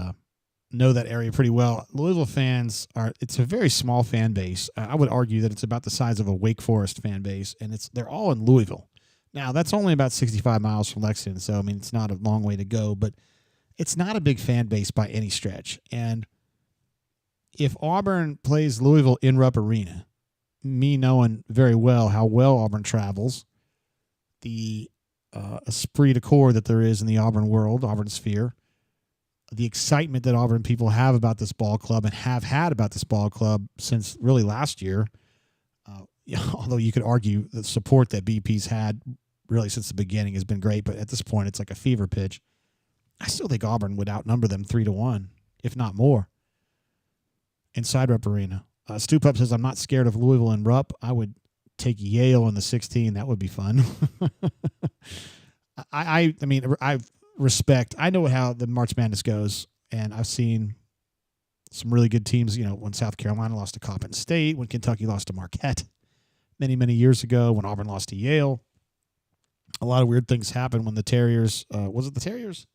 know that area pretty well. Louisville fans it's a very small fan base. I would argue that it's about the size of a Wake Forest fan base, and they're all in Louisville. Now, that's only about 65 miles from Lexington, so, I mean, it's not a long way to go, but it's not a big fan base by any stretch. And if Auburn plays Louisville in Rupp Arena, me knowing very well how well Auburn travels, the esprit de corps that there is in the Auburn world, Auburn sphere, the excitement that Auburn people have about this ball club and have had about this ball club since really last year, although you could argue the support that BP's had really since the beginning has been great, but at this point it's like a fever pitch. I still think Auburn would outnumber them 3-1, if not more, inside Rupp Arena. Stoop Up says, I'm not scared of Louisville and Rupp. I would take Yale in the 16. That would be fun. I mean, I've respect. I know how the March Madness goes, and I've seen some really good teams, when South Carolina lost to Coppin State, when Kentucky lost to Marquette many, many years ago, when Auburn lost to Yale. A lot of weird things happened when the Terriers, was it the Terriers?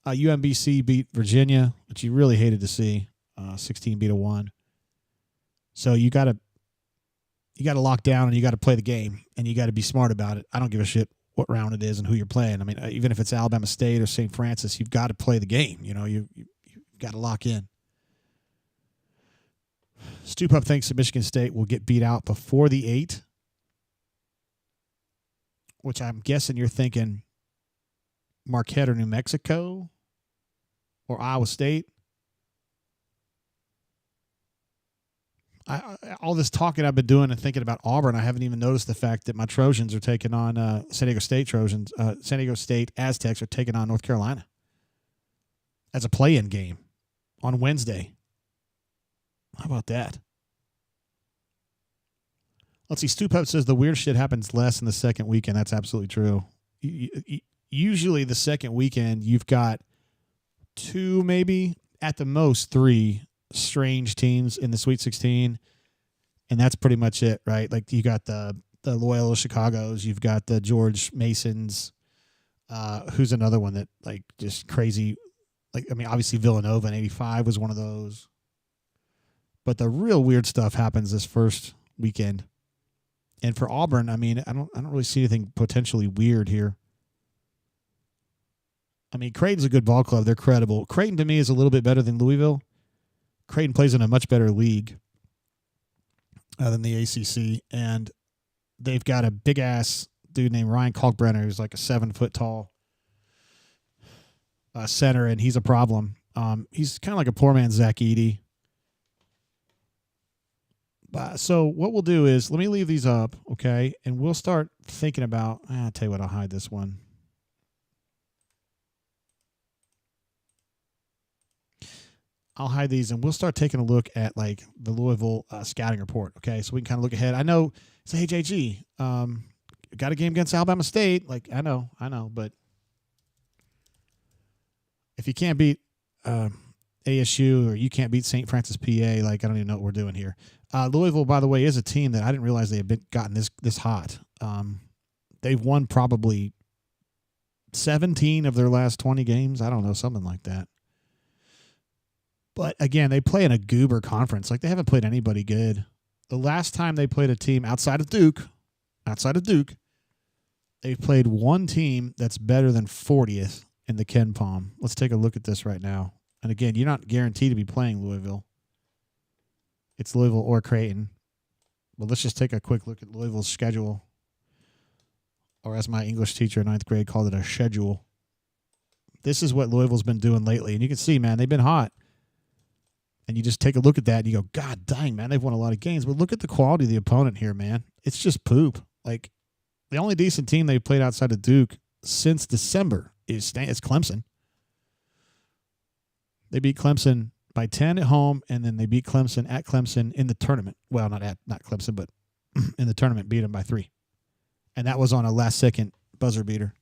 UMBC beat Virginia, which you really hated to see, 16-1. So you got to lock down and you got to play the game and you got to be smart about it. I don't give a shit what round it is and who you're playing. I mean, even if it's Alabama State or St. Francis, you've got to play the game. You've got to lock in. Stoop Up thinks that Michigan State will get beat out before the 8, which I'm guessing you're thinking Marquette or New Mexico or Iowa State. All this talking I've been doing and thinking about Auburn, I haven't even noticed the fact that my Trojans are taking on San Diego State Trojans. San Diego State Aztecs are taking on North Carolina as a play-in game on Wednesday. How about that? Let's see. Stoop Up says the weird shit happens less in the second weekend. That's absolutely true. Usually the second weekend, you've got 2, maybe at the most 3 strange teams in the Sweet 16, and that's pretty much it, right? Like you got the Loyola Chicagos, you've got the George Masons, who's another one that just crazy. Obviously Villanova in '85 was one of those, but the real weird stuff happens this first weekend. And for Auburn, I don't really see anything potentially weird here. Creighton's a good ball club; they're credible. Creighton to me is a little bit better than Louisville. Creighton plays in a much better league than the ACC, and they've got a big-ass dude named Ryan Kalkbrenner who's like a 7-foot tall center, and he's a problem. He's kind of like a poor man's Zach Edey. So what we'll do is let me leave these up, okay, and we'll start thinking about – I'll tell you what, I'll hide this one. I'll hide these, and we'll start taking a look at the Louisville scouting report. Okay, so we can kind of look ahead. I know, say, hey JG, got a game against Alabama State. I know, but if you can't beat ASU or you can't beat St. Francis, PA, I don't even know what we're doing here. Louisville, by the way, is a team that I didn't realize they had gotten this hot. They've won probably 17 of their last 20 games. I don't know, something like that. But again, they play in a goober conference. Like, they haven't played anybody good. The last time they played a team outside of Duke, they played one team that's better than 40th in the Ken Palm. Let's take a look at this right now. And again, you're not guaranteed to be playing Louisville. It's Louisville or Creighton. But let's just take a quick look at Louisville's schedule. Or as my English teacher in 9th grade called it, a schedule. This is what Louisville's been doing lately. And you can see, man, they've been hot. And you just take a look at that and you go, God dang, man, they've won a lot of games. But look at the quality of the opponent here, man. It's just poop. Like, the only decent team they've played outside of Duke since December is Clemson. They beat Clemson by 10 at home, and then they beat Clemson at Clemson in the tournament. Well, not Clemson, but in the tournament, beat them by 3. And that was on a last-second buzzer beater.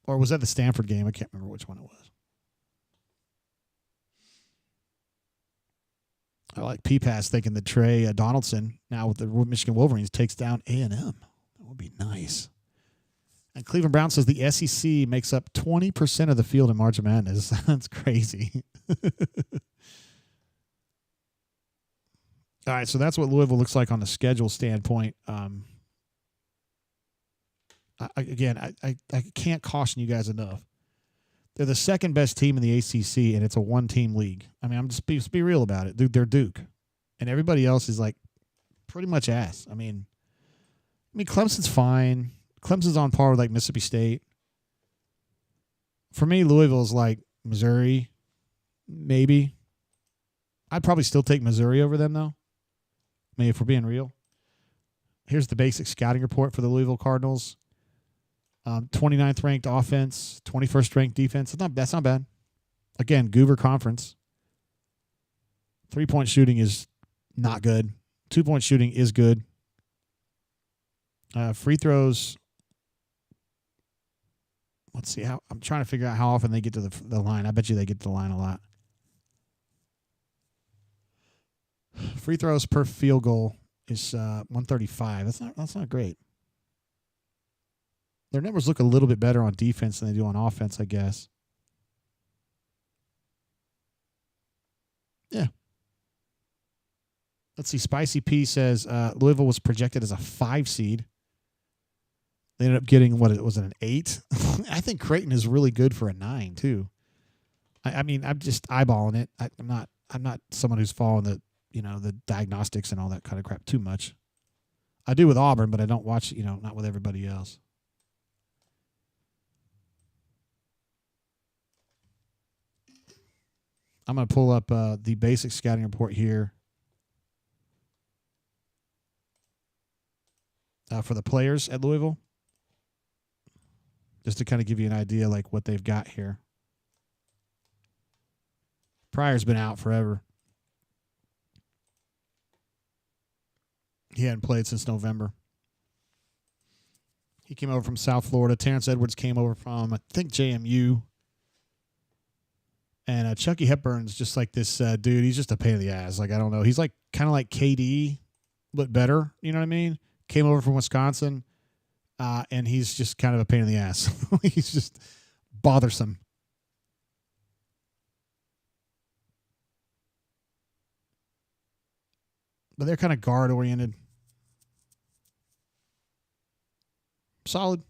Or was that the Stanford game? I can't remember which one it was. I like P-Pass thinking that Trey Donaldson, now with the Michigan Wolverines, takes down A&M. That would be nice. And Cleveland Brown says the SEC makes up 20% of the field in March Madness. That's crazy. All right, so that's what Louisville looks like on the schedule standpoint. I can't caution you guys enough. They're the second best team in the ACC, and it's a one-team league. I mean, just be real about it. Dude, they're Duke, and everybody else is like pretty much ass. I mean, Clemson's fine. Clemson's on par with like Mississippi State. For me, Louisville's like Missouri, maybe. I'd probably still take Missouri over them, though. I mean, if we're being real. Here's the basic scouting report for the Louisville Cardinals. 29th ranked offense, 21st ranked defense. That's not bad. Again, Goober Conference. 3-point shooting is not good. 2-point shooting is good. Free throws. Let's see how I'm trying to figure out how often they get to the line. I bet you they get to the line a lot. Free throws per field goal is 135. That's not great. Their numbers look a little bit better on defense than they do on offense, I guess. Yeah. Let's see. Spicy P says Louisville was projected as a 5 seed. They ended up getting, was it, an 8? I think Creighton is really good for a 9, too. I mean, I'm just eyeballing it. I'm not someone who's following the diagnostics and all that kind of crap too much. I do with Auburn, but I don't watch, not with everybody else. I'm going to pull up the basic scouting report here for the players at Louisville, just to kind of give you an idea like what they've got here. Pryor's been out forever. He hadn't played since November. He came over from South Florida. Terrence Edwards came over from, I think, JMU. And Chucky Hepburn's just like this dude. He's just a pain in the ass. Like, I don't know. He's like kind of like KD, but better. You know what I mean? Came over from Wisconsin, and he's just kind of a pain in the ass. He's just bothersome. But they're kind of guard-oriented. Solid.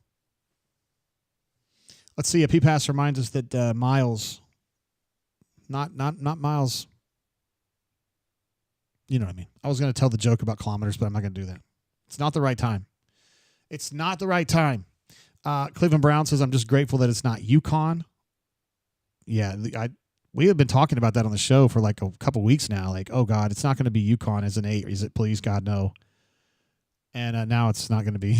Let's see. A P-Pass reminds us that Miles... Not miles. You know what I mean. I was going to tell the joke about kilometers, but I'm not going to do that. It's not the right time. It's not the right time. Cleveland Brown says, I'm just grateful that it's not UConn. Yeah, we have been talking about that on the show for like a couple weeks now. Like, oh, God, it's not going to be UConn as an 8. Is it? Please, God, no. And now it's not going to be.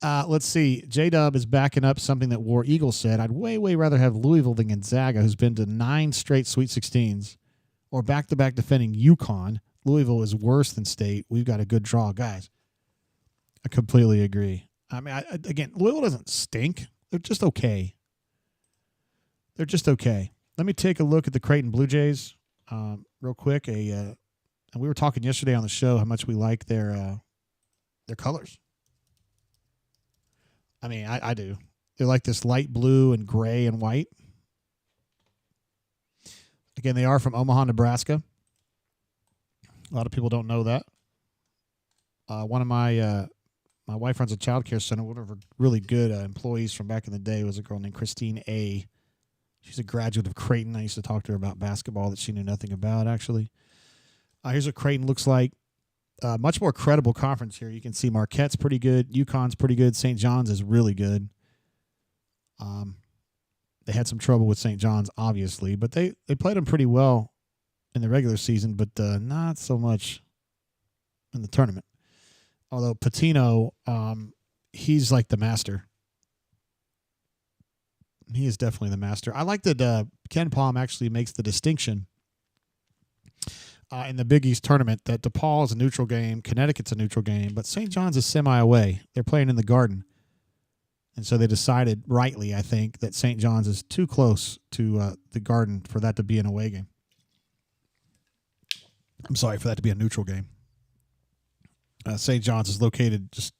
Let's see. J-Dub is backing up something that War Eagle said. I'd way, way rather have Louisville than Gonzaga, who's been to 9 straight Sweet 16s, or back-to-back defending UConn. Louisville is worse than State. We've got a good draw. Guys, I completely agree. I mean, again, Louisville doesn't stink. They're just okay. They're just okay. Let me take a look at the Creighton Blue Jays real quick. And we were talking yesterday on the show how much we like their colors. I mean, I do. They're like this light blue and gray and white. Again, they are from Omaha, Nebraska. A lot of people don't know that. One of my wife runs a child care center. One of her really good employees from back in the day was a girl named Christine A. She's a graduate of Creighton. I used to talk to her about basketball that she knew nothing about, actually. Here's what Creighton looks like. Much more credible conference here. You can see Marquette's pretty good. UConn's pretty good. St. John's is really good. They had some trouble with St. John's, obviously, but they played them pretty well in the regular season, but not so much in the tournament. Although Patino, he's like the master. He is definitely the master. I like that Ken Palm actually makes the distinction in the Big East tournament that DePaul is a neutral game, Connecticut's a neutral game, but St. John's is semi-away. They're playing in the Garden. And so they decided, rightly, I think, that St. John's is too close to the Garden for that to be an away game. I'm sorry, for that to be a neutral game. St. John's is located just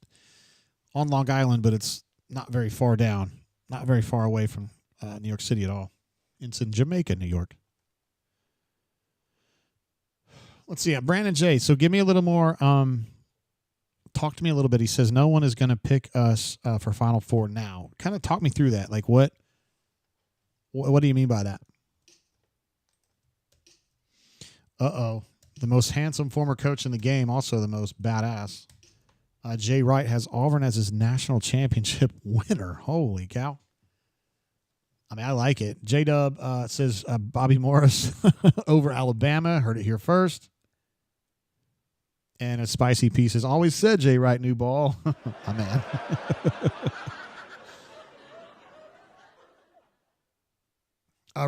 on Long Island, but it's not very far down, not very far away from New York City at all. It's in Jamaica, New York. Let's see. Brandon J. So give me a little more. Talk to me a little bit. He says no one is going to pick us for Final Four now. Kind of talk me through that. Like what do you mean by that? Uh-oh. The most handsome former coach in the game, also the most badass. Jay Wright has Auburn as his national championship winner. Holy cow. I mean, I like it. J-Dub says Bobby Morris over Alabama. Heard it here first. And a spicy piece has always said Jay Wright new ball. Oh, man.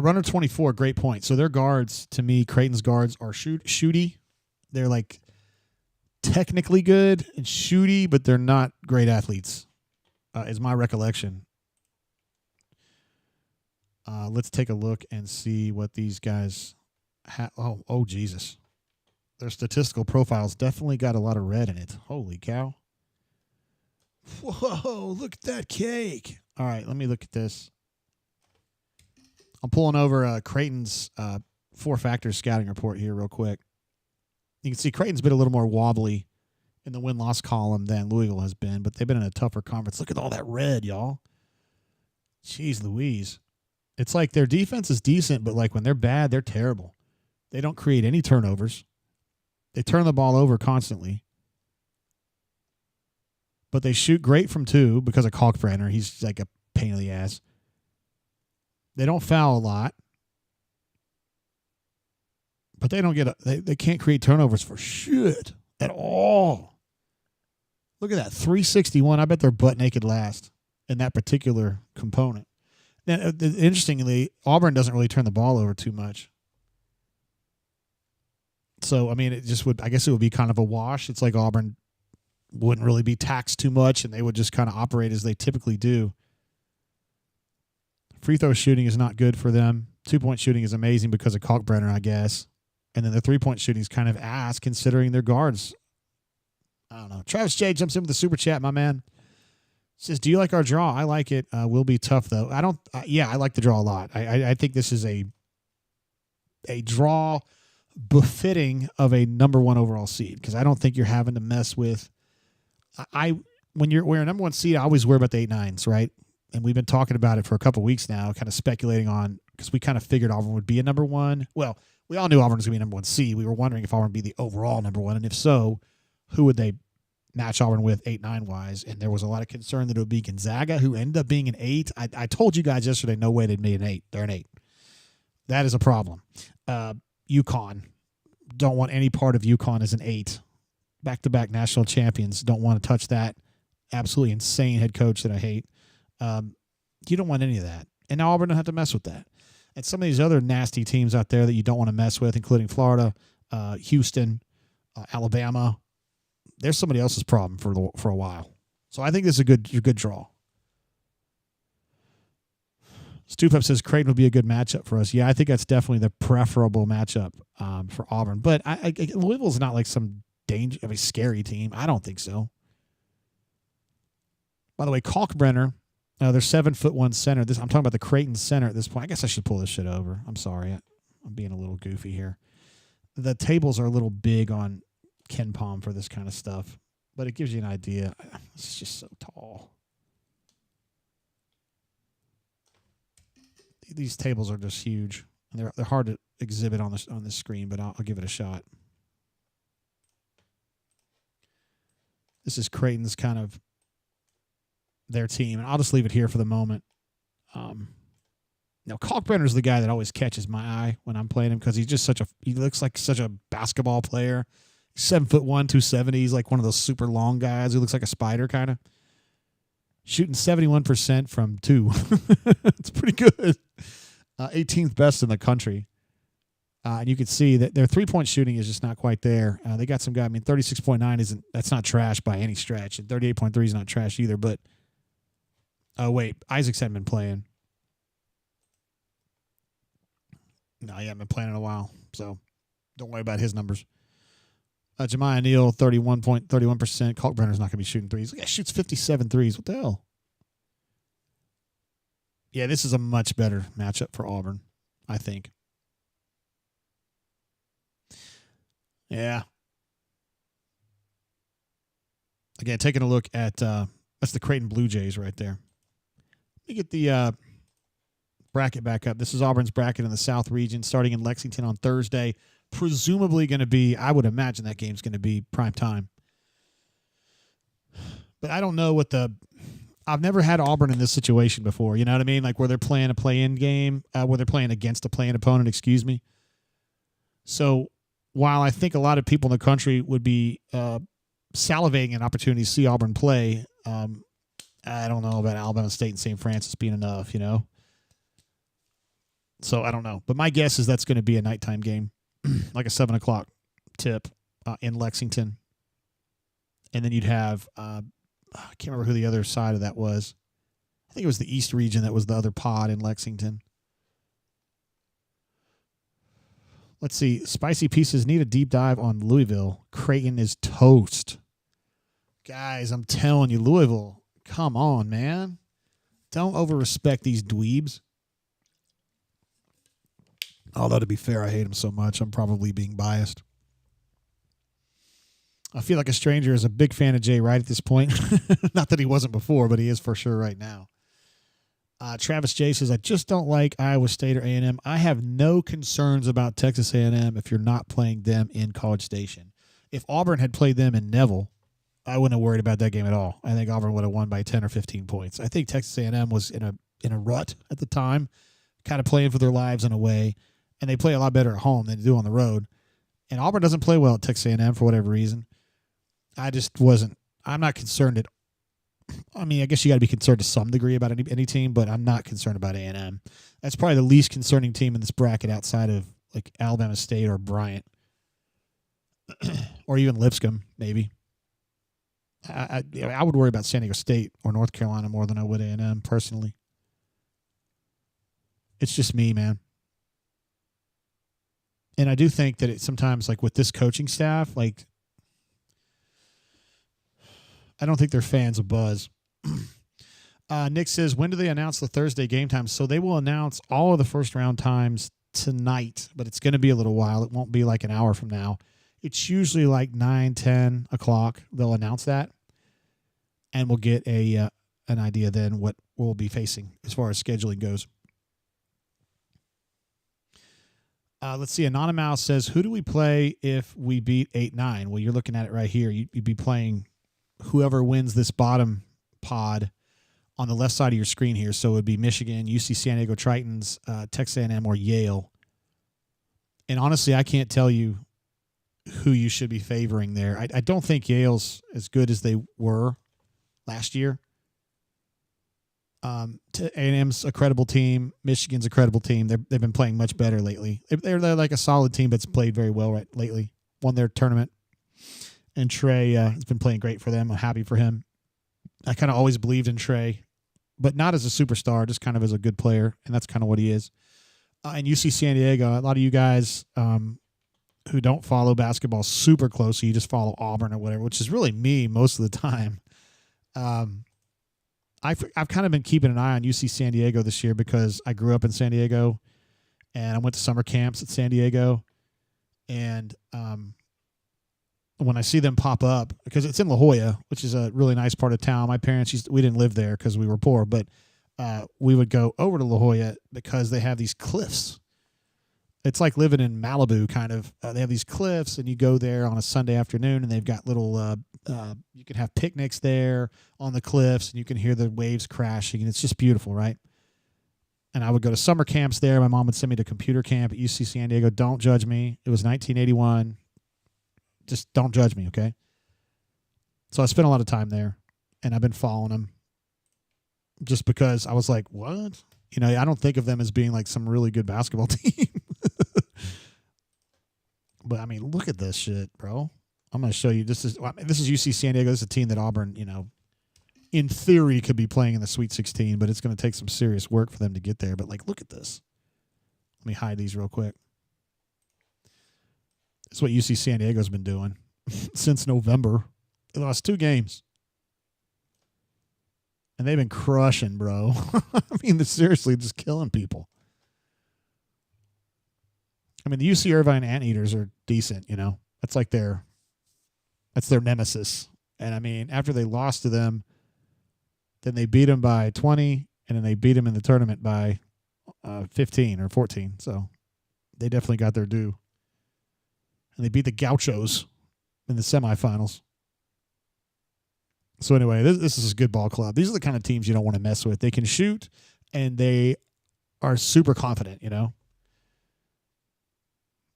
Runner 24, great point. So their guards, to me, Creighton's guards are shooty. They're like technically good and shooty, but they're not great athletes, is my recollection. Let's take a look and see what these guys have. Oh, Jesus. Their statistical profiles definitely got a lot of red in it. Holy cow. Whoa, look at that cake. All right, let me look at this. I'm pulling over Creighton's four-factor scouting report here real quick. You can see Creighton's been a little more wobbly in the win-loss column than Louisville has been, but they've been in a tougher conference. Look at all that red, y'all. Jeez Louise. It's like their defense is decent, but like when they're bad, they're terrible. They don't create any turnovers. They turn the ball over constantly. But they shoot great from two because of Kalkbrenner. He's like a pain in the ass. They don't foul a lot. But they don't they can't create turnovers for shit at all. Look at that, 361. I bet they're butt naked last in that particular component. Now, interestingly, Auburn doesn't really turn the ball over too much. So, I mean, I guess it would be kind of a wash. It's like Auburn wouldn't really be taxed too much, and they would just kind of operate as they typically do. Free throw shooting is not good for them. 2-point shooting is amazing because of Kalkbrenner, I guess. And then the 3-point shooting is kind of ass considering their guards. I don't know. Travis J jumps in with the super chat, my man. Says, do you like our draw? I like it. Will be tough, though. I like the draw a lot. I think this is a draw befitting of a number one overall seed because I don't think you're having to mess with. When we're a number one seed, I always worry about the 8-9s, right? And we've been talking about it for a couple of weeks now, kind of speculating on because we kind of figured Auburn would be a number one. Well, we all knew Auburn was going to be number one seed. We were wondering if Auburn would be the overall number one, and if so, who would they match Auburn with 8-9 wise? And there was a lot of concern that it would be Gonzaga, who ended up being an 8. I told you guys yesterday, no way they'd be an 8. They're an 8. That is a problem. UConn, don't want any part of UConn as an 8. Back-to-back national champions, don't want to touch that. Absolutely insane head coach that I hate. You don't want any of that. And now Auburn don't have to mess with that. And some of these other nasty teams out there that you don't want to mess with, including Florida, Houston, Alabama, there's somebody else's problem for a while. So I think this is a good draw. Stupep says Creighton would be a good matchup for us. Yeah, I think that's definitely the preferable matchup for Auburn. But Louisville's not like some scary team. I don't think so. By the way, Kalkbrenner, they're 7'1" center. I'm talking about the Creighton center at this point. I guess I should pull this shit over. I'm sorry. I'm being a little goofy here. The tables are a little big on Ken Palm for this kind of stuff, but it gives you an idea. It's just so tall. These tables are just huge. They're hard to exhibit on this screen, but I'll give it a shot. This is Creighton's kind of their team, and I'll just leave it here for the moment. Now, Kalkbrenner's the guy that always catches my eye when I'm playing him because he's just he looks like such a basketball player. He's 7'1", 270. He's like one of those super long guys who looks like a spider kind of. Shooting 71% from 2. It's pretty good. 18th best in the country. And you can see that their three-point shooting is just not quite there. They got some guy. I mean, 36.9 that's not trash by any stretch, and 38.3 is not trash either. But wait, Isaacs hadn't been playing. No, he hasn't been playing in a while, so don't worry about his numbers. Jemiah Neal, 31%. Kalkbrenner's not going to be shooting threes. He shoots 57 threes. What the hell? Yeah, this is a much better matchup for Auburn, I think. Yeah. Again, taking a look at that's the Creighton Blue Jays right there. Let me get the bracket back up. This is Auburn's bracket in the South region, starting in Lexington on Thursday. Presumably going to be, I would imagine that game's going to be prime time. But I don't know I've never had Auburn in this situation before. You know what I mean? Like where they're playing a play-in game, where they're playing against a play-in opponent, So while I think a lot of people in the country would be salivating an opportunity to see Auburn play, I don't know about Alabama State and St. Francis being enough, you know? So I don't know. But my guess is that's going to be a nighttime game, like a 7 o'clock tip in Lexington. And then you'd have, I can't remember who the other side of that was. I think it was the East region that was the other pod in Lexington. Let's see. Spicy Pieces need a deep dive on Louisville. Creighton is toast. Guys, I'm telling you, Louisville, come on, man. Don't over-respect these dweebs. Although, to be fair, I hate them so much. I'm probably being biased. I feel like a stranger is a big fan of Jay Wright at this point. Not that he wasn't before, but he is for sure right now. Travis J says, I just don't like Iowa State or A&M. I have no concerns about Texas A&M if you're not playing them in College Station. If Auburn had played them in Neville, I wouldn't have worried about that game at all. I think Auburn would have won by 10 or 15 points. I think Texas A&M was in a rut at the time, kind of playing for their lives in a way, and they play a lot better at home than they do on the road. And Auburn doesn't play well at Texas A&M for whatever reason. I'm not concerned I mean, I guess you got to be concerned to some degree about any team, but I'm not concerned about A&M. That's probably the least concerning team in this bracket outside of like Alabama State or Bryant, or even Lipscomb, maybe. I would worry about San Diego State or North Carolina more than I would A&M personally. It's just me, man. And I do think that sometimes, like with this coaching staff, like I don't think they're fans of buzz. Nick says, when do they announce the Thursday game times? So they will announce all of the first round times tonight, but it's going to be a little while. It won't be like an hour from now. It's usually like 9, 10 o'clock. They'll announce that, and we'll get an idea then what we'll be facing as far as scheduling goes. Let's see. Anonymous says, who do we play if we beat 8-9? Well, you're looking at it right here. You'd be playing whoever wins this bottom pod on the left side of your screen here. So it would be Michigan, UC San Diego Tritons, Texas A&M, or Yale. And honestly, I can't tell you who you should be favoring there. I don't think Yale's as good as they were last year. A&M's a credible team. Michigan's a credible team. They've been playing much better lately. They're like a solid team that's played very well lately. Won their tournament. And Trey has been playing great for them. I'm happy for him. I kind of always believed in Trey, but not as a superstar, just kind of as a good player, and that's kind of what he is. And UC San Diego, a lot of you guys who don't follow basketball super closely, you just follow Auburn or whatever, which is really me most of the time. I've kind of been keeping an eye on UC San Diego this year because I grew up in San Diego, and I went to summer camps at San Diego. And when I see them pop up, because it's in La Jolla, which is a really nice part of town. My parents we didn't live there because we were poor, but we would go over to La Jolla because they have these cliffs. It's like living in Malibu, kind of. They have these cliffs, and you go there on a Sunday afternoon, and they've got little. You can have picnics there on the cliffs, and you can hear the waves crashing, and it's just beautiful, right? And I would go to summer camps there. My mom would send me to computer camp at UC San Diego. Don't judge me. It was 1981. Just don't judge me, okay? So I spent a lot of time there, and I've been following them just because I was like, what? You know, I don't think of them as being like some really good basketball team. But, I mean, look at this shit, bro. I'm going to show you. This is UC San Diego. This is a team that Auburn, you know, in theory could be playing in the Sweet 16, but it's going to take some serious work for them to get there. But, like, look at this. Let me hide these real quick. That's what UC San Diego's been doing since November. They lost 2 games. And they've been crushing, bro. I mean, they're seriously just killing people. I mean, the UC Irvine Anteaters are decent, you know. That's their nemesis. And, I mean, after they lost to them, then they beat them by 20, and then they beat them in the tournament by 15 or 14. So they definitely got their due. And they beat the Gauchos in the semifinals. So anyway, this is a good ball club. These are the kind of teams you don't want to mess with. They can shoot, and they are super confident, you know.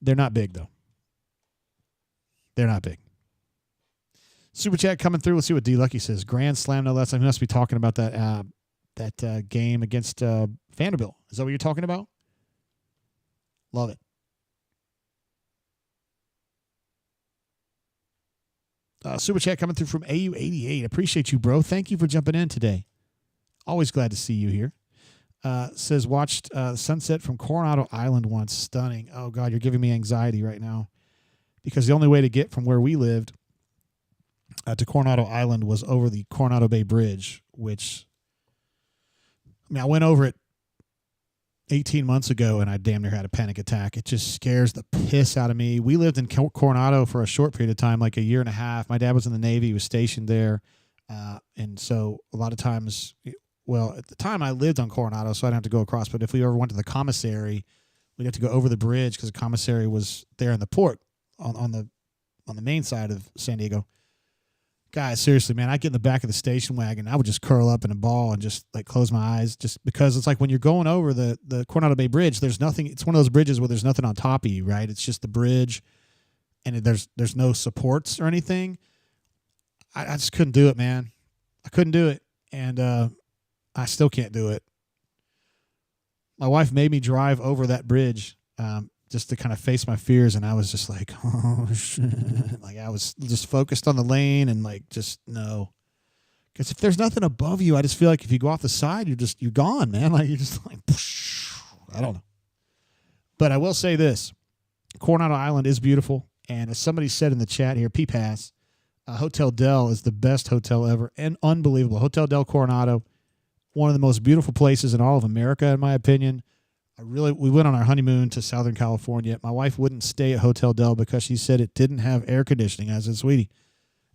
They're not big, though. They're not big. Super chat coming through. Let's see what D. Lucky says. Grand Slam, no less. I must be talking about that game against Vanderbilt. Is that what you're talking about? Love it. Super chat coming through from AU88. Appreciate you, bro. Thank you for jumping in today. Always glad to see you here. Says, watched sunset from Coronado Island once. Stunning. Oh, God, you're giving me anxiety right now. Because the only way to get from where we lived to Coronado Island was over the Coronado Bay Bridge, which, I mean, I went over it 18 months ago, and I damn near had a panic attack. It just scares the piss out of me. We lived in Coronado for a short period of time, like a year and a half. My dad was in the Navy. He was stationed there. And so a lot of times, well, at the time I lived on Coronado, so I didn't have to go across. But if we ever went to the commissary, we'd have to go over the bridge because the commissary was there in the port on the main side of San Diego. Guys, seriously, man, I'd get in the back of the station wagon. I would just curl up in a ball and just like close my eyes, just because it's like when you're going over the Coronado Bay Bridge, there's nothing. It's one of those bridges where there's nothing on top of you, right? It's just the bridge, and there's no supports or anything. I just couldn't do it, man. I couldn't do it, and I still can't do it. My wife made me drive over that bridge just to kind of face my fears, and I was just like, oh, shit. Like, I was just focused on the lane and, like, just no. Because if there's nothing above you, I just feel like if you go off the side, you're gone, man. Like, you're just like, I don't know. But I will say this. Coronado Island is beautiful, and as somebody said in the chat here, P-Pass, Hotel Del is the best hotel ever and unbelievable. Hotel Del Coronado, one of the most beautiful places in all of America, in my opinion. We went on our honeymoon to Southern California. My wife wouldn't stay at Hotel Del because she said it didn't have air conditioning. I said, sweetie,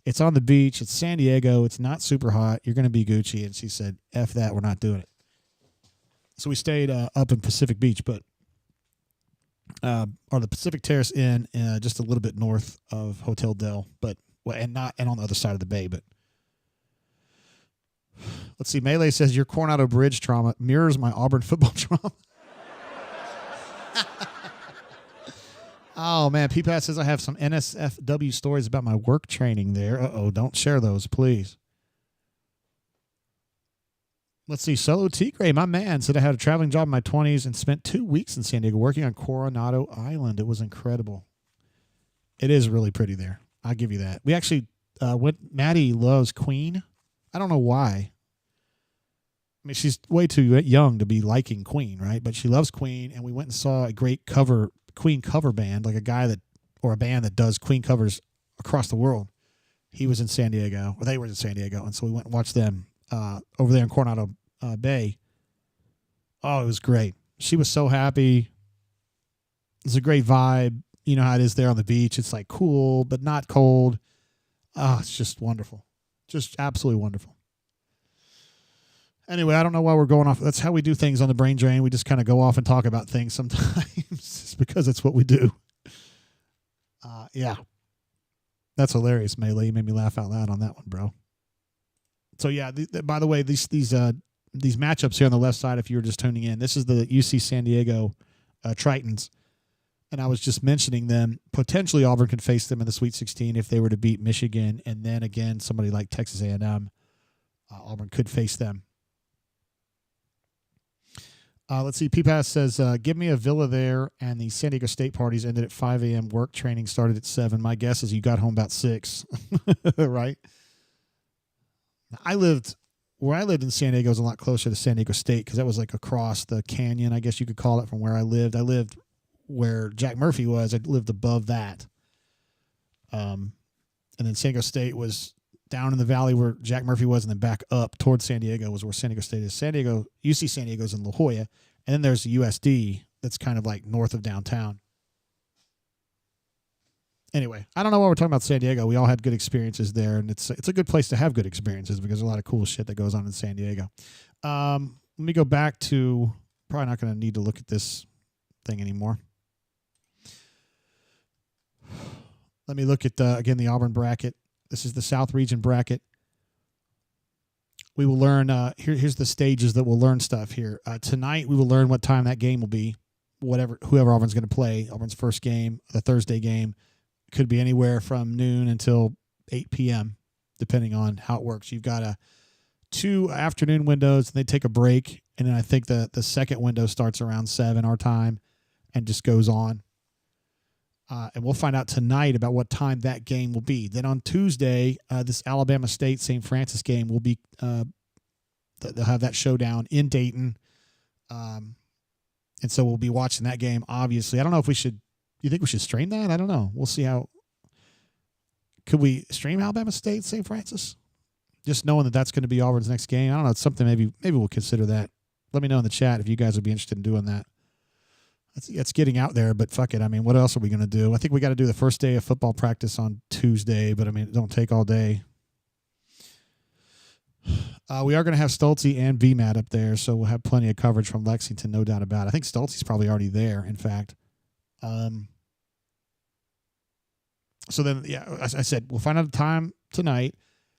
it's on the beach. It's San Diego. It's not super hot. You're going to be Gucci. And she said, F that. We're not doing it. So we stayed up in Pacific Beach, or the Pacific Terrace Inn, just a little bit north of Hotel Del, and on the other side of the bay. But let's see. Melee says your Coronado Bridge trauma mirrors my Auburn football trauma. Oh, man. P-Pat says I have some NSFW stories about my work training there. Uh-oh, don't share those, please. Let's see. Solo Tigre, my man, said I had a traveling job in my 20s and spent 2 weeks in San Diego working on Coronado Island. It was incredible. It is really pretty there. I'll give you that. We actually Maddie loves Queen. I don't know why. I mean, she's way too young to be liking Queen, right? But she loves Queen, and we went and saw a great Queen cover band, like a band that does Queen covers across the world. He was in San Diego, or they were in San Diego, and so we went and watched them over there in Coronado Bay. Oh, it was great. She was so happy. It's a great vibe. You know how it is there on the beach. It's like cool, but not cold. Oh, it's just wonderful. Just absolutely wonderful. Anyway, I don't know why we're going off. That's how we do things on the Brain Drain. We just kind of go off and talk about things sometimes just because it's what we do. Yeah. That's hilarious, Melee. You made me laugh out loud on that one, bro. So, yeah, by the way, these matchups here on the left side, if you were just tuning in, this is the UC San Diego Tritons. And I was just mentioning them. Potentially Auburn could face them in the Sweet 16 if they were to beat Michigan. And then, again, somebody like Texas A&M, Auburn could face them. Let's see. PPass says, give me a villa there, and the San Diego State parties ended at 5 a.m. Work training started at 7. My guess is you got home about 6, right? Where I lived in San Diego was a lot closer to San Diego State because that was like across the canyon, I guess you could call it, from where I lived. I lived where Jack Murphy was. I lived above that. And then San Diego State was down in the valley where Jack Murphy was, and then back up towards San Diego was where San Diego State is. UC San Diego's in La Jolla, and then there's the USD that's kind of like north of downtown. Anyway, I don't know why we're talking about San Diego. We all had good experiences there, and it's a good place to have good experiences because there's a lot of cool shit that goes on in San Diego. Let me go back to, probably not going to need to look at this thing anymore. Let me look at, again, the Auburn bracket. This is the South Region bracket. We will learn, here's the stages that we'll learn stuff here. Tonight, we will learn what time that game will be, whoever Auburn's going to play. Auburn's first game, the Thursday game, could be anywhere from noon until 8 p.m., depending on how it works. You've got 2 afternoon windows, and they take a break, and then I think the second window starts around 7 our time and just goes on. And we'll find out tonight about what time that game will be. Then on Tuesday, this Alabama State St. Francis game will be, they'll have that showdown in Dayton. And so we'll be watching that game, obviously. I don't know if you think we should stream that? I don't know. We'll see how. Could we stream Alabama State St. Francis? Just knowing that that's going to be Auburn's next game. I don't know. It's something maybe we'll consider that. Let me know in the chat if you guys would be interested in doing that. It's getting out there, but fuck it. I mean, what else are we going to do? I think we got to do the first day of football practice on Tuesday, but I mean, it don't take all day. We are going to have Stoltze and VMAT up there, so we'll have plenty of coverage from Lexington, no doubt about it. I think Stoltze's probably already there, in fact. So then, yeah, as I said, we'll find out the time tonight.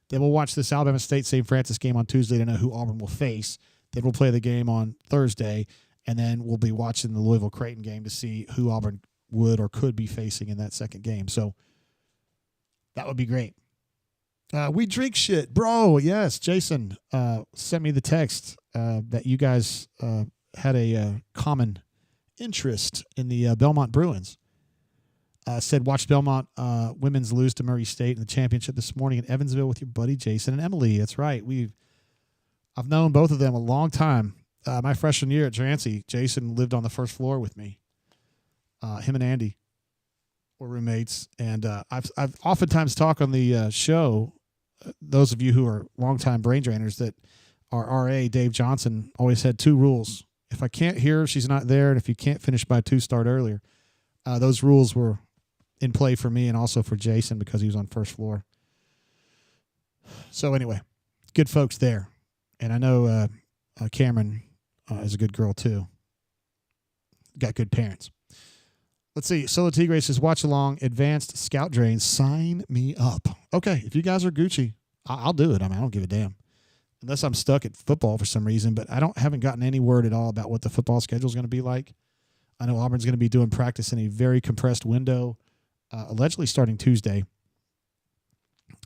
Then we'll watch this Alabama State St. Francis game on Tuesday to know who Auburn will face. Then we'll play the game on Thursday. And then we'll be watching the Louisville Creighton game to see who Auburn would or could be facing in that second game. So that would be great. We drink shit, bro. Yes, Jason sent me the text that you guys had a common interest in the Belmont Bruins. Said watched Belmont women's lose to Murray State in the championship this morning in Evansville with your buddy Jason and Emily. That's right. I've known both of them a long time. My freshman year at Drancy, Jason lived on the first floor with me. Him and Andy were roommates, and I've oftentimes talked on the show. Those of you who are longtime brain drainers, that our RA Dave Johnson always had 2 rules. If I can't hear her, she's not there, and if you can't finish by 2, start earlier. Those rules were in play for me and also for Jason because he was on first floor. So anyway, good folks there, and I know Cameron. Is a good girl, too. Got good parents. Let's see. Solo Tigre says, watch along Advanced Scout Drains. Sign me up. Okay, if you guys are Gucci, I'll do it. I mean, I don't give a damn. Unless I'm stuck at football for some reason, but I haven't gotten any word at all about what the football schedule is going to be like. I know Auburn's going to be doing practice in a very compressed window, allegedly starting Tuesday.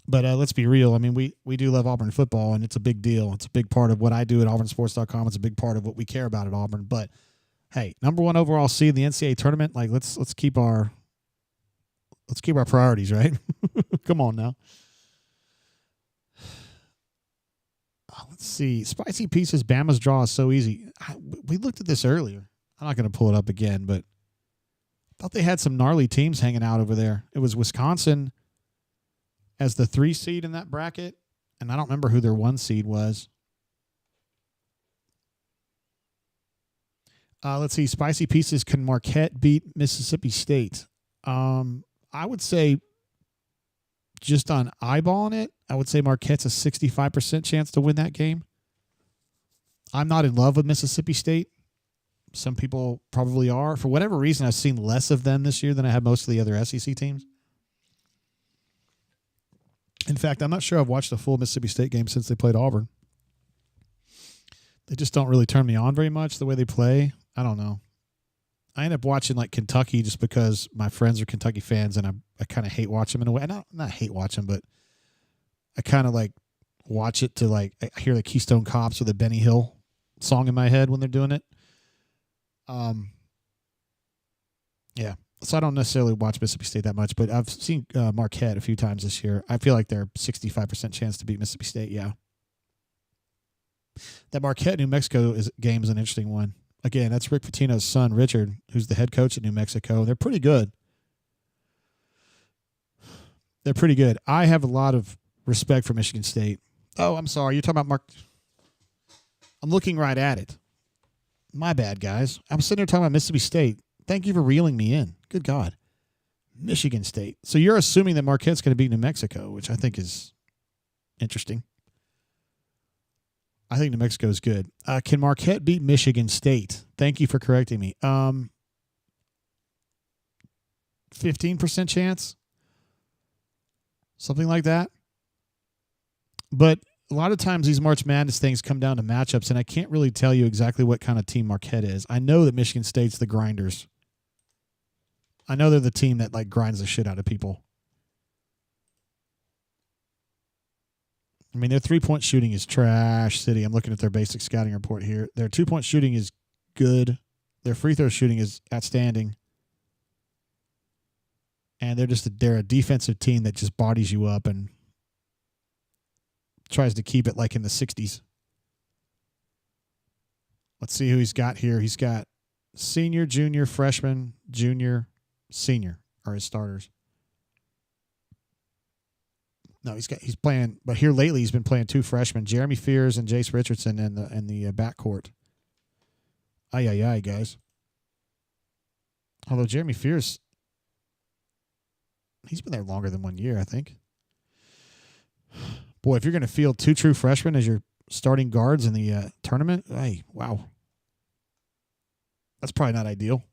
But let's be real. I mean, we do love Auburn football, and it's a big deal. It's a big part of what I do at auburnsports.com. It's a big part of what we care about at Auburn. But, hey, number 1 overall seed in the NCAA tournament, like let's keep our priorities, right? Come on now. Let's see. Spicy Pieces, Bama's draw is so easy. We looked at this earlier. I'm not going to pull it up again, but I thought they had some gnarly teams hanging out over there. It was Wisconsin as the 3 seed in that bracket, and I don't remember who their 1 seed was. Let's see. Spicy pieces. Can Marquette beat Mississippi State? I would say, just on eyeballing it, I would say Marquette's a 65% chance to win that game. I'm not in love with Mississippi State. Some people probably are. For whatever reason, I've seen less of them this year than I have most of the other SEC teams. In fact, I'm not sure I've watched a full Mississippi State game since they played Auburn. They just don't really turn me on very much the way they play. I don't know. I end up watching like Kentucky just because my friends are Kentucky fans, and I kind of hate watching them in a way. Not hate watching, but I kind of like watch it to like I hear the Keystone Cops or the Benny Hill song in my head when they're doing it. Yeah. So I don't necessarily watch Mississippi State that much, but I've seen Marquette a few times this year. I feel like they're 65% chance to beat Mississippi State. Yeah. That Marquette New Mexico game is an interesting one. Again, that's Rick Pitino's son, Richard, who's the head coach at New Mexico. They're pretty good. They're pretty good. I have a lot of respect for Michigan State. Oh, I'm sorry. You're talking about Mark. I'm looking right at it. My bad, guys. I'm sitting there talking about Mississippi State. Thank you for reeling me in. Good God. Michigan State. So you're assuming that Marquette's going to beat New Mexico, which I think is interesting. I think New Mexico is good. Can Marquette beat Michigan State? Thank you for correcting me. 15% chance? Something like that. But a lot of times these March Madness things come down to matchups, and I can't really tell you exactly what kind of team Marquette is. I know that Michigan State's the grinders. I know they're the team that like grinds the shit out of people. I mean, their three-point shooting is trash city. I'm looking at their basic scouting report here. Their two-point shooting is good. Their free throw shooting is outstanding. And they're a defensive team that just bodies you up and tries to keep it like in the 60s. Let's see who he's got here. He's got senior, junior, freshman, junior, senior are his starters. No, he's playing, but here lately he's been playing two freshmen, Jeremy Fears and Jace Richardson in the backcourt. Ay, guys. Although Jeremy Fears, he's been there longer than 1 year, I think. Boy, if you're going to field two true freshmen as your starting guards in the tournament, hey, wow. That's probably not ideal.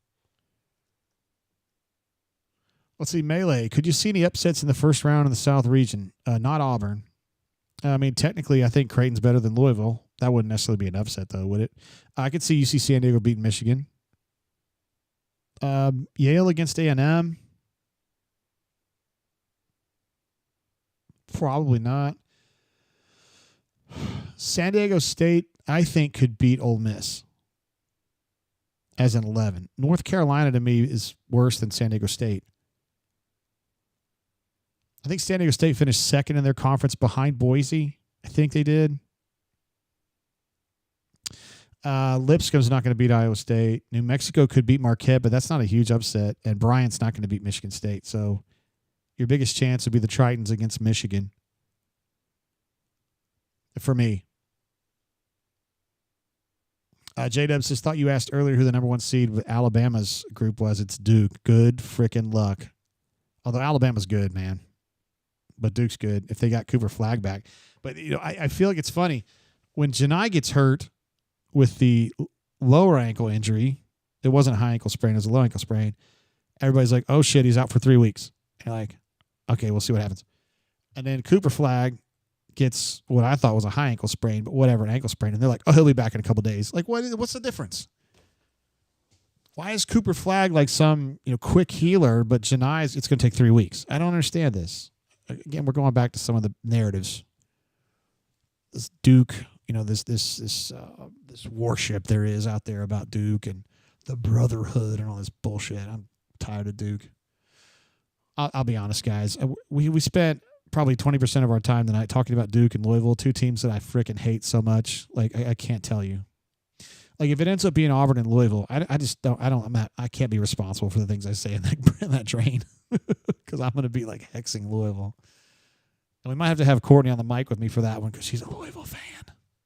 Let's see, Melee. Could you see any upsets in the first round in the South region? Not Auburn. I mean, technically, I think Creighton's better than Louisville. That wouldn't necessarily be an upset, though, would it? I could see UC San Diego beating Michigan. Yale against A&M. Probably not. San Diego State, I think, could beat Ole Miss as an 11. North Carolina, to me, is worse than San Diego State. I think San Diego State finished second in their conference behind Boise. I think they did. Lipscomb's not going to beat Iowa State. New Mexico could beat Marquette, but that's not a huge upset. And Bryant's not going to beat Michigan State. So your biggest chance would be the Tritons against Michigan. For me. J-Dub says, thought you asked earlier who the number one seed with Alabama's group was. It's Duke. Good freaking luck. Although Alabama's good, man. But Duke's good if they got Cooper Flagg back. But, you know, I feel like it's funny. When Janai gets hurt with the lower ankle injury, it wasn't a high ankle sprain, it was a low ankle sprain. Everybody's like, oh, shit, he's out for 3 weeks. And you're like, okay, we'll see what happens. And then Cooper Flagg gets what I thought was a high ankle sprain, but whatever, an ankle sprain. And they're like, oh, he'll be back in a couple days. Like, what's the difference? Why is Cooper Flagg like some quick healer, but Janai's it's going to take 3 weeks? I don't understand this. Again, we're going back to some of the narratives. This Duke, this worship there is out there about Duke and the brotherhood and all this bullshit. I'm tired of Duke. I'll be honest, guys. We spent probably 20% of our time tonight talking about Duke and Louisville, two teams that I freaking hate so much. Like I can't tell you. Like if it ends up being Auburn and Louisville, I can't be responsible for the things I say in that train because I'm going to be like hexing Louisville. And we might have to have Courtney on the mic with me for that one because she's a Louisville fan.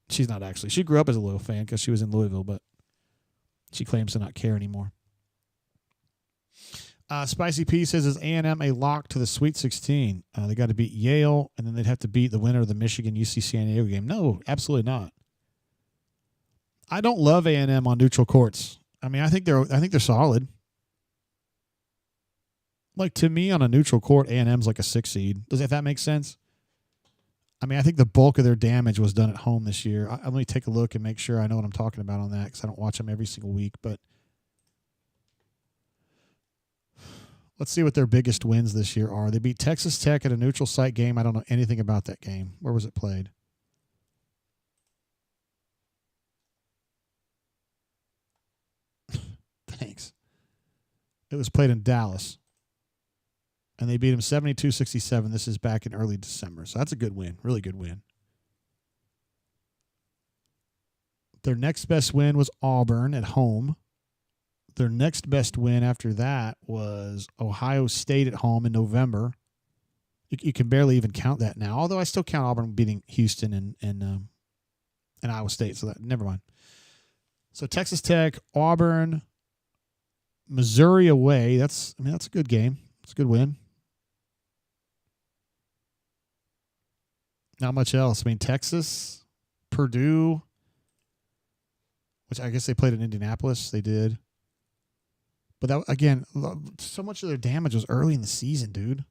She's not actually. She grew up as a Louisville fan because she was in Louisville, but She claims to not care anymore. Spicy P says, is A&M a lock to the Sweet 16? They got to beat Yale, and then they'd have to beat the winner of the Michigan-UC San Diego game. No, absolutely not. I don't love A&M on neutral courts. I mean, I think they're solid. Like, to me, on a neutral court, A&M's like a 6 seed. If that makes sense? I mean, I think the bulk of their damage was done at home this year. Let me take a look and make sure I know what I'm talking about on that, because I don't watch them every single week. But let's see what their biggest wins this year are. They beat Texas Tech at a neutral site game. I don't know anything about that game. Where was it played? Thanks. It was played in Dallas. And they beat them 72-67. This is back in early December. So that's a good win. Really good win. Their next best win was Auburn at home. Their next best win after that was Ohio State at home in November. You can barely even count that now, although I still count Auburn beating Houston and Iowa State. So that, never mind. So Texas Tech, Auburn, Missouri away. That's a good game. It's a good win. Not much else. I mean, Texas, Purdue, which I guess they played in Indianapolis. They did. But that, again, so much of their damage was early in the season, dude.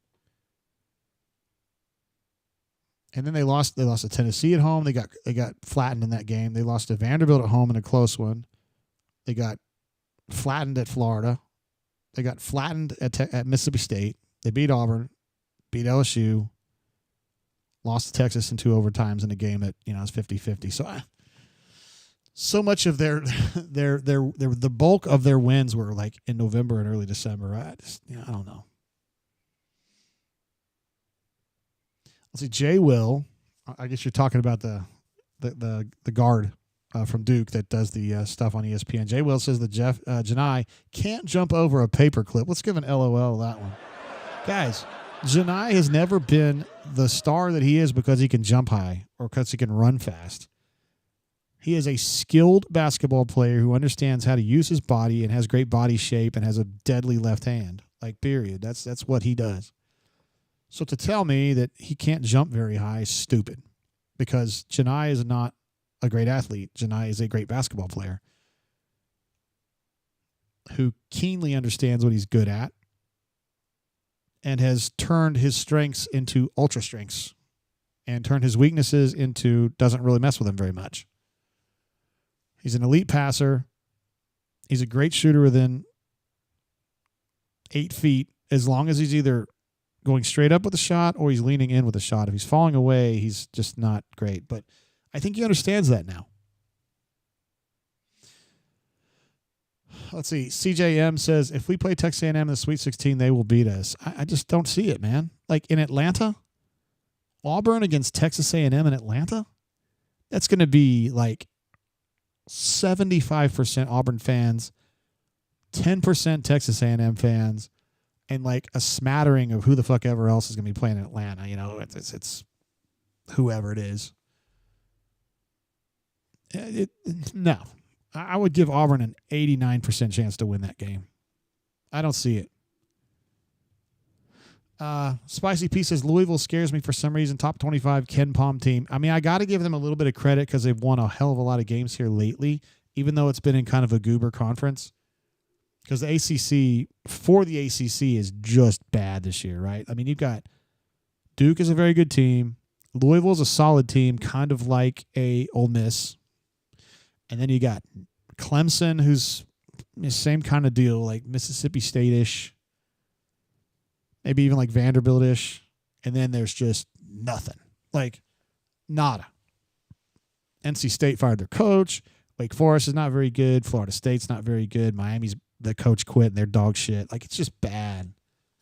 And then they lost to Tennessee at home. They got flattened in that game. They lost to Vanderbilt at home in a close one. They got flattened at Florida. They got flattened at Mississippi State. They beat Auburn, beat LSU, lost to Texas in 2 overtimes in a game that, is 50-50. So much of the bulk of their wins were like in November and early December. I don't know. Let's see, Jay Will. I guess you're talking about the guard from Duke that does the stuff on ESPN. Jay Will says that Janai can't jump over a paper clip. Let's give an LOL to that one. Guys, Janai has never been the star that he is because he can jump high or because he can run fast. He is a skilled basketball player who understands how to use his body and has great body shape and has a deadly left hand. Like, period. That's what he does. So to tell me that he can't jump very high is stupid, because Janai is not a great athlete. Janai is a great basketball player who keenly understands what he's good at and has turned his strengths into ultra strengths and turned his weaknesses into doesn't really mess with him very much. He's an elite passer. He's a great shooter within 8 feet, as long as he's either going straight up with a shot or he's leaning in with a shot. If he's falling away, he's just not great. But I think he understands that now. Let's see. CJM says, if we play Texas A&M in the Sweet 16, they will beat us. I just don't see it, man. Like in Atlanta, Auburn against Texas A&M in Atlanta, that's going to be like 75% Auburn fans, 10% Texas A&M fans, and like a smattering of who the fuck ever else is going to be playing in Atlanta. It's whoever it is. No. I would give Auburn an 89% chance to win that game. I don't see it. Spicy P says, Louisville scares me for some reason. Top 25 Ken Palm team. I mean, I got to give them a little bit of credit because they've won a hell of a lot of games here lately, even though it's been in kind of a goober conference. Because the ACC, for the ACC, is just bad this year, right? I mean, you've got Duke is a very good team. Louisville's a solid team, kind of like a Ole Miss. And then you got Clemson, who's the same kind of deal, like Mississippi State-ish. Maybe even like Vanderbilt-ish. And then there's just nothing. Like, nada. NC State fired their coach. Wake Forest is not very good. Florida State's not very good. Miami's, the coach quit and they're dog shit. Like, it's just bad.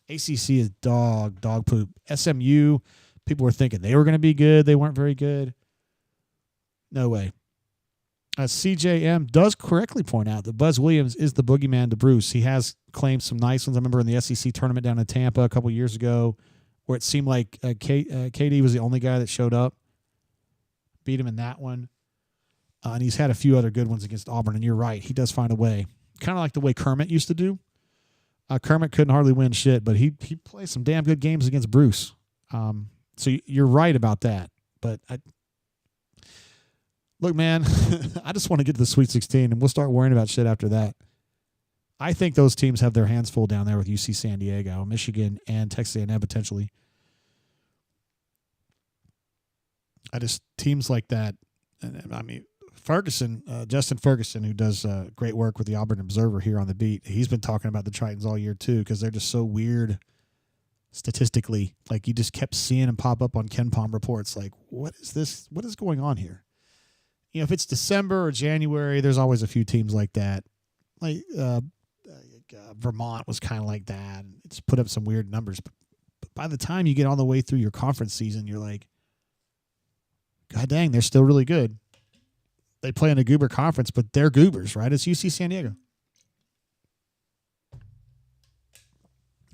ACC is dog poop. SMU, people were thinking they were going to be good. They weren't very good. No way. CJM does correctly point out that Buzz Williams is the boogeyman to Bruce. He has claimed some nice ones. I remember in the SEC tournament down in Tampa a couple years ago where it seemed like KD was the only guy that showed up. Beat him in that one. And he's had a few other good ones against Auburn. And you're right, he does find a way, kind of like the way Kermit used to do. Kermit couldn't hardly win shit, but he plays some damn good games against Bruce. So you're right about that. But look, man, I just want to get to the Sweet 16, and we'll start worrying about shit after that. I think those teams have their hands full down there with UC San Diego, Michigan, and Texas A&M potentially. Teams like that. I mean, Ferguson, Justin Ferguson, who does great work with the Auburn Observer here on the beat, he's been talking about the Tritons all year too, because they're just so weird statistically. Like, you just kept seeing them pop up on KenPom reports. Like, what is this? What is going on here? You know, if it's December or January, there's always a few teams like that. Like Vermont was kind of like that. It's put up some weird numbers. But by the time you get all the way through your conference season, you're like, God dang, they're still really good. They play in a goober conference, but they're goobers, right? It's UC San Diego.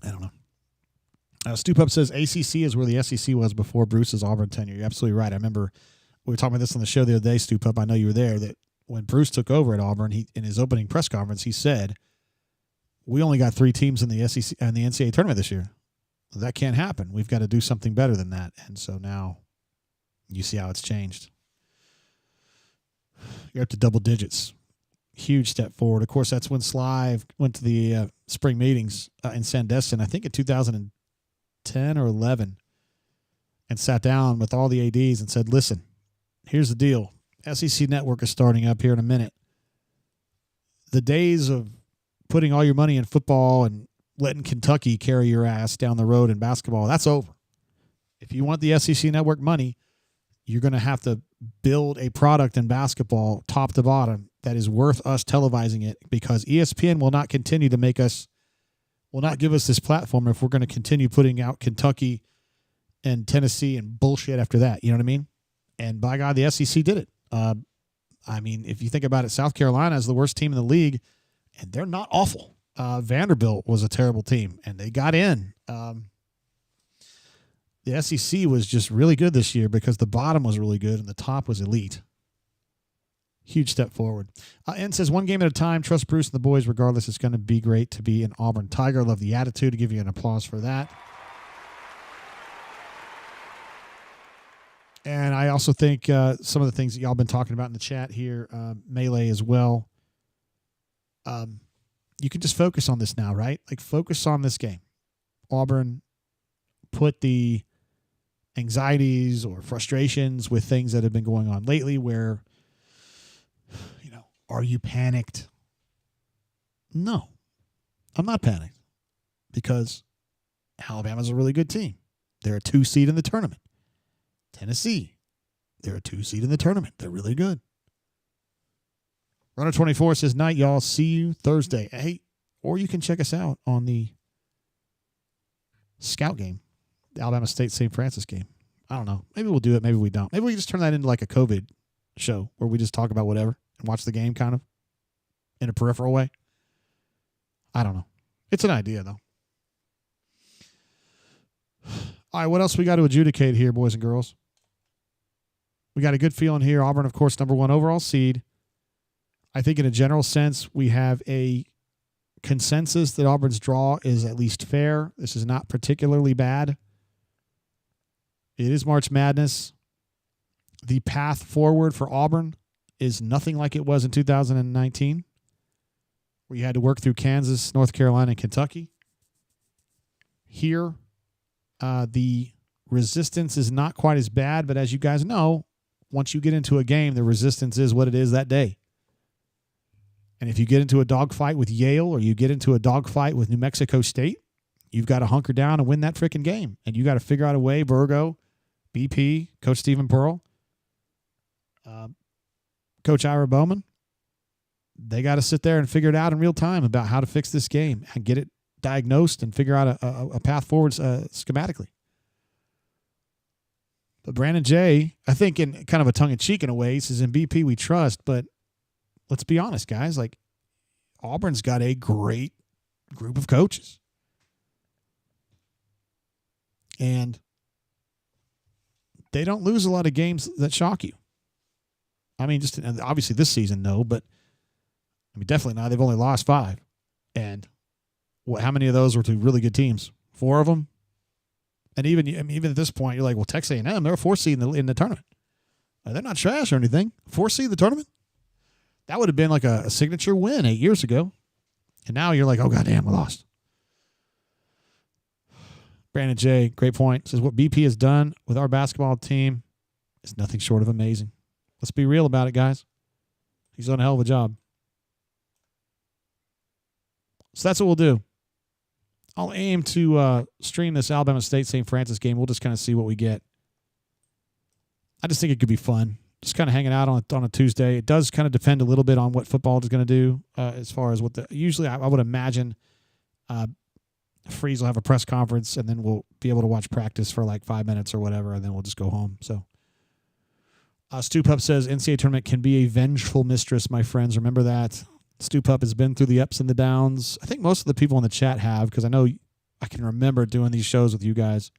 I don't know. Stoop Up says ACC is where the SEC was before Bruce's Auburn tenure. You're absolutely right. I remember we were talking about this on the show the other day, Stoop Up. I know you were there, that when Bruce took over at Auburn, in his opening press conference, he said, we only got 3 teams in the SEC and the NCAA tournament this year. That can't happen. We've got to do something better than that. And so now you see how it's changed. You're up to double digits. Huge step forward. Of course, that's when Sly went to the spring meetings in Sandestin, I think in 2010 or 11, and sat down with all the ADs and said, listen, here's the deal. SEC Network is starting up here in a minute. The days of putting all your money in football and letting Kentucky carry your ass down the road in basketball, that's over. If you want the SEC Network money, you're going to have to build a product in basketball top to bottom that is worth us televising it, because ESPN will not continue to will not give us this platform if we're going to continue putting out Kentucky and Tennessee and bullshit after that. You know what I mean? And by God, the SEC did it. I mean, if you think about it, South Carolina is the worst team in the league, and they're not awful. Vanderbilt was a terrible team, and they got in. The SEC was just really good this year because the bottom was really good and the top was elite. Huge step forward. N says, one game at a time. Trust Bruce and the boys regardless. It's going to be great to be an Auburn Tiger. Love the attitude. To give you an applause for that. And I also think some of the things that y'all been talking about in the chat here, Melee as well. You can just focus on this now, right? Like, focus on this game. Auburn put the anxieties or frustrations with things that have been going on lately where, you know, are you panicked? No, I'm not panicked, because Alabama's a really good team. They're a 2 seed in the tournament. Tennessee, they're a 2 seed in the tournament. They're really good. Runner 24 says, night, y'all. See you Thursday. Hey, or you can check us out on the Scout game, the Alabama State St. Francis game. I don't know. Maybe we'll do it. Maybe we don't. Maybe we just turn that into like a COVID show where we just talk about whatever and watch the game kind of in a peripheral way. I don't know. It's an idea, though. All right, what else we got to adjudicate here, boys and girls? We got a good feeling here. Auburn, of course, #1 overall seed. I think in a general sense, we have a consensus that Auburn's draw is at least fair. This is not particularly bad. It is March Madness. The path forward for Auburn is nothing like it was in 2019, where you had to work through Kansas, North Carolina, and Kentucky. Here, the resistance is not quite as bad, but as you guys know, once you get into a game, the resistance is what it is that day. And if you get into a dogfight with Yale or you get into a dogfight with New Mexico State, you've got to hunker down and win that freaking game. And you got to figure out a way, Burgo, BP, Coach Stephen Pearl, Coach Ira Bowman, they got to sit there and figure it out in real time about how to fix this game and get it diagnosed and figure out a path forward schematically. But Brandon Jay, I think in kind of a tongue-in-cheek in a way, he says, in BP we trust, but let's be honest, guys. Like, Auburn's got a great group of coaches. And they don't lose a lot of games that shock you. I mean, just obviously this season, no, but I mean, definitely not. They've only lost 5. And how many of those were to really good teams? 4 of them? And even at this point, you're like, well, Texas A&M, they're a 4 seed in the tournament. They're not trash or anything. 4 seed in the tournament? That would have been like a signature win 8 years ago. And now you're like, oh, goddamn, we lost. Brandon J., great point, says what BP has done with our basketball team is nothing short of amazing. Let's be real about it, guys. He's done a hell of a job. So that's what we'll do. I'll aim to stream this Alabama State-St. Francis game. We'll just kind of see what we get. I just think it could be fun. Just kind of hanging out on a Tuesday. It does kind of depend a little bit on what football is going to do as far as usually I would imagine Freeze will have a press conference and then we'll be able to watch practice for like 5 minutes or whatever, and then we'll just go home. So Stu Pup says NCAA tournament can be a vengeful mistress, my friends. Remember that. Stu Pup has been through the ups and the downs. I think most of the people in the chat have, because I know I can remember doing these shows with you guys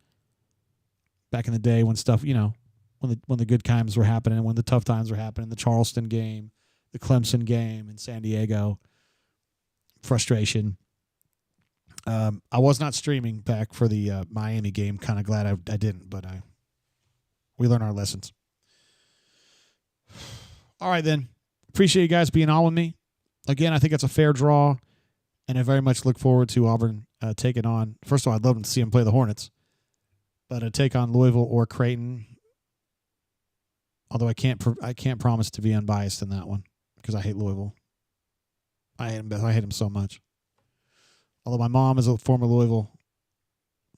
back in the day when stuff, when the good times were happening, when the tough times were happening, the Charleston game, the Clemson game in San Diego, frustration. I was not streaming back for the Miami game. Kind of glad I didn't, but we learn our lessons. All right, then. Appreciate you guys being on with me. Again, I think it's a fair draw, and I very much look forward to Auburn taking on. First of all, I'd love to see them play the Hornets, but take on Louisville or Creighton. Although I can't promise to be unbiased in that one because I hate Louisville. I hate him so much. Although my mom was a former Louisville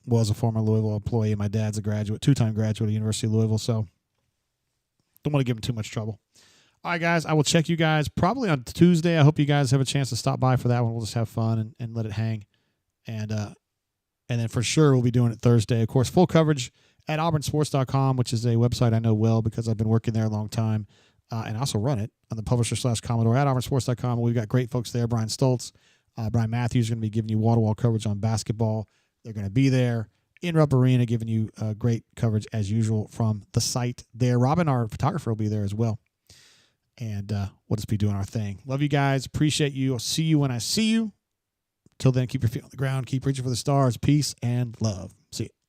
employee, and my dad's a graduate, 2-time graduate of the University of Louisville, so don't want to give him too much trouble. All right, guys, I will check you guys probably on Tuesday. I hope you guys have a chance to stop by for that one. We'll just have fun and let it hang. And then for sure we'll be doing it Thursday. Of course, full coverage at auburnsports.com, which is a website I know well because I've been working there a long time. And I also run it on the publisher/Commodore at auburnsports.com. We've got great folks there. Brian Stoltz, Brian Matthews are going to be giving you wall-to-wall coverage on basketball. They're going to be there in Rupp Arena giving you great coverage as usual from the site there. Robin, our photographer, will be there as well. And we'll just be doing our thing. Love you guys. Appreciate you. I'll see you when I see you. Till then, keep your feet on the ground. Keep reaching for the stars. Peace and love. See you.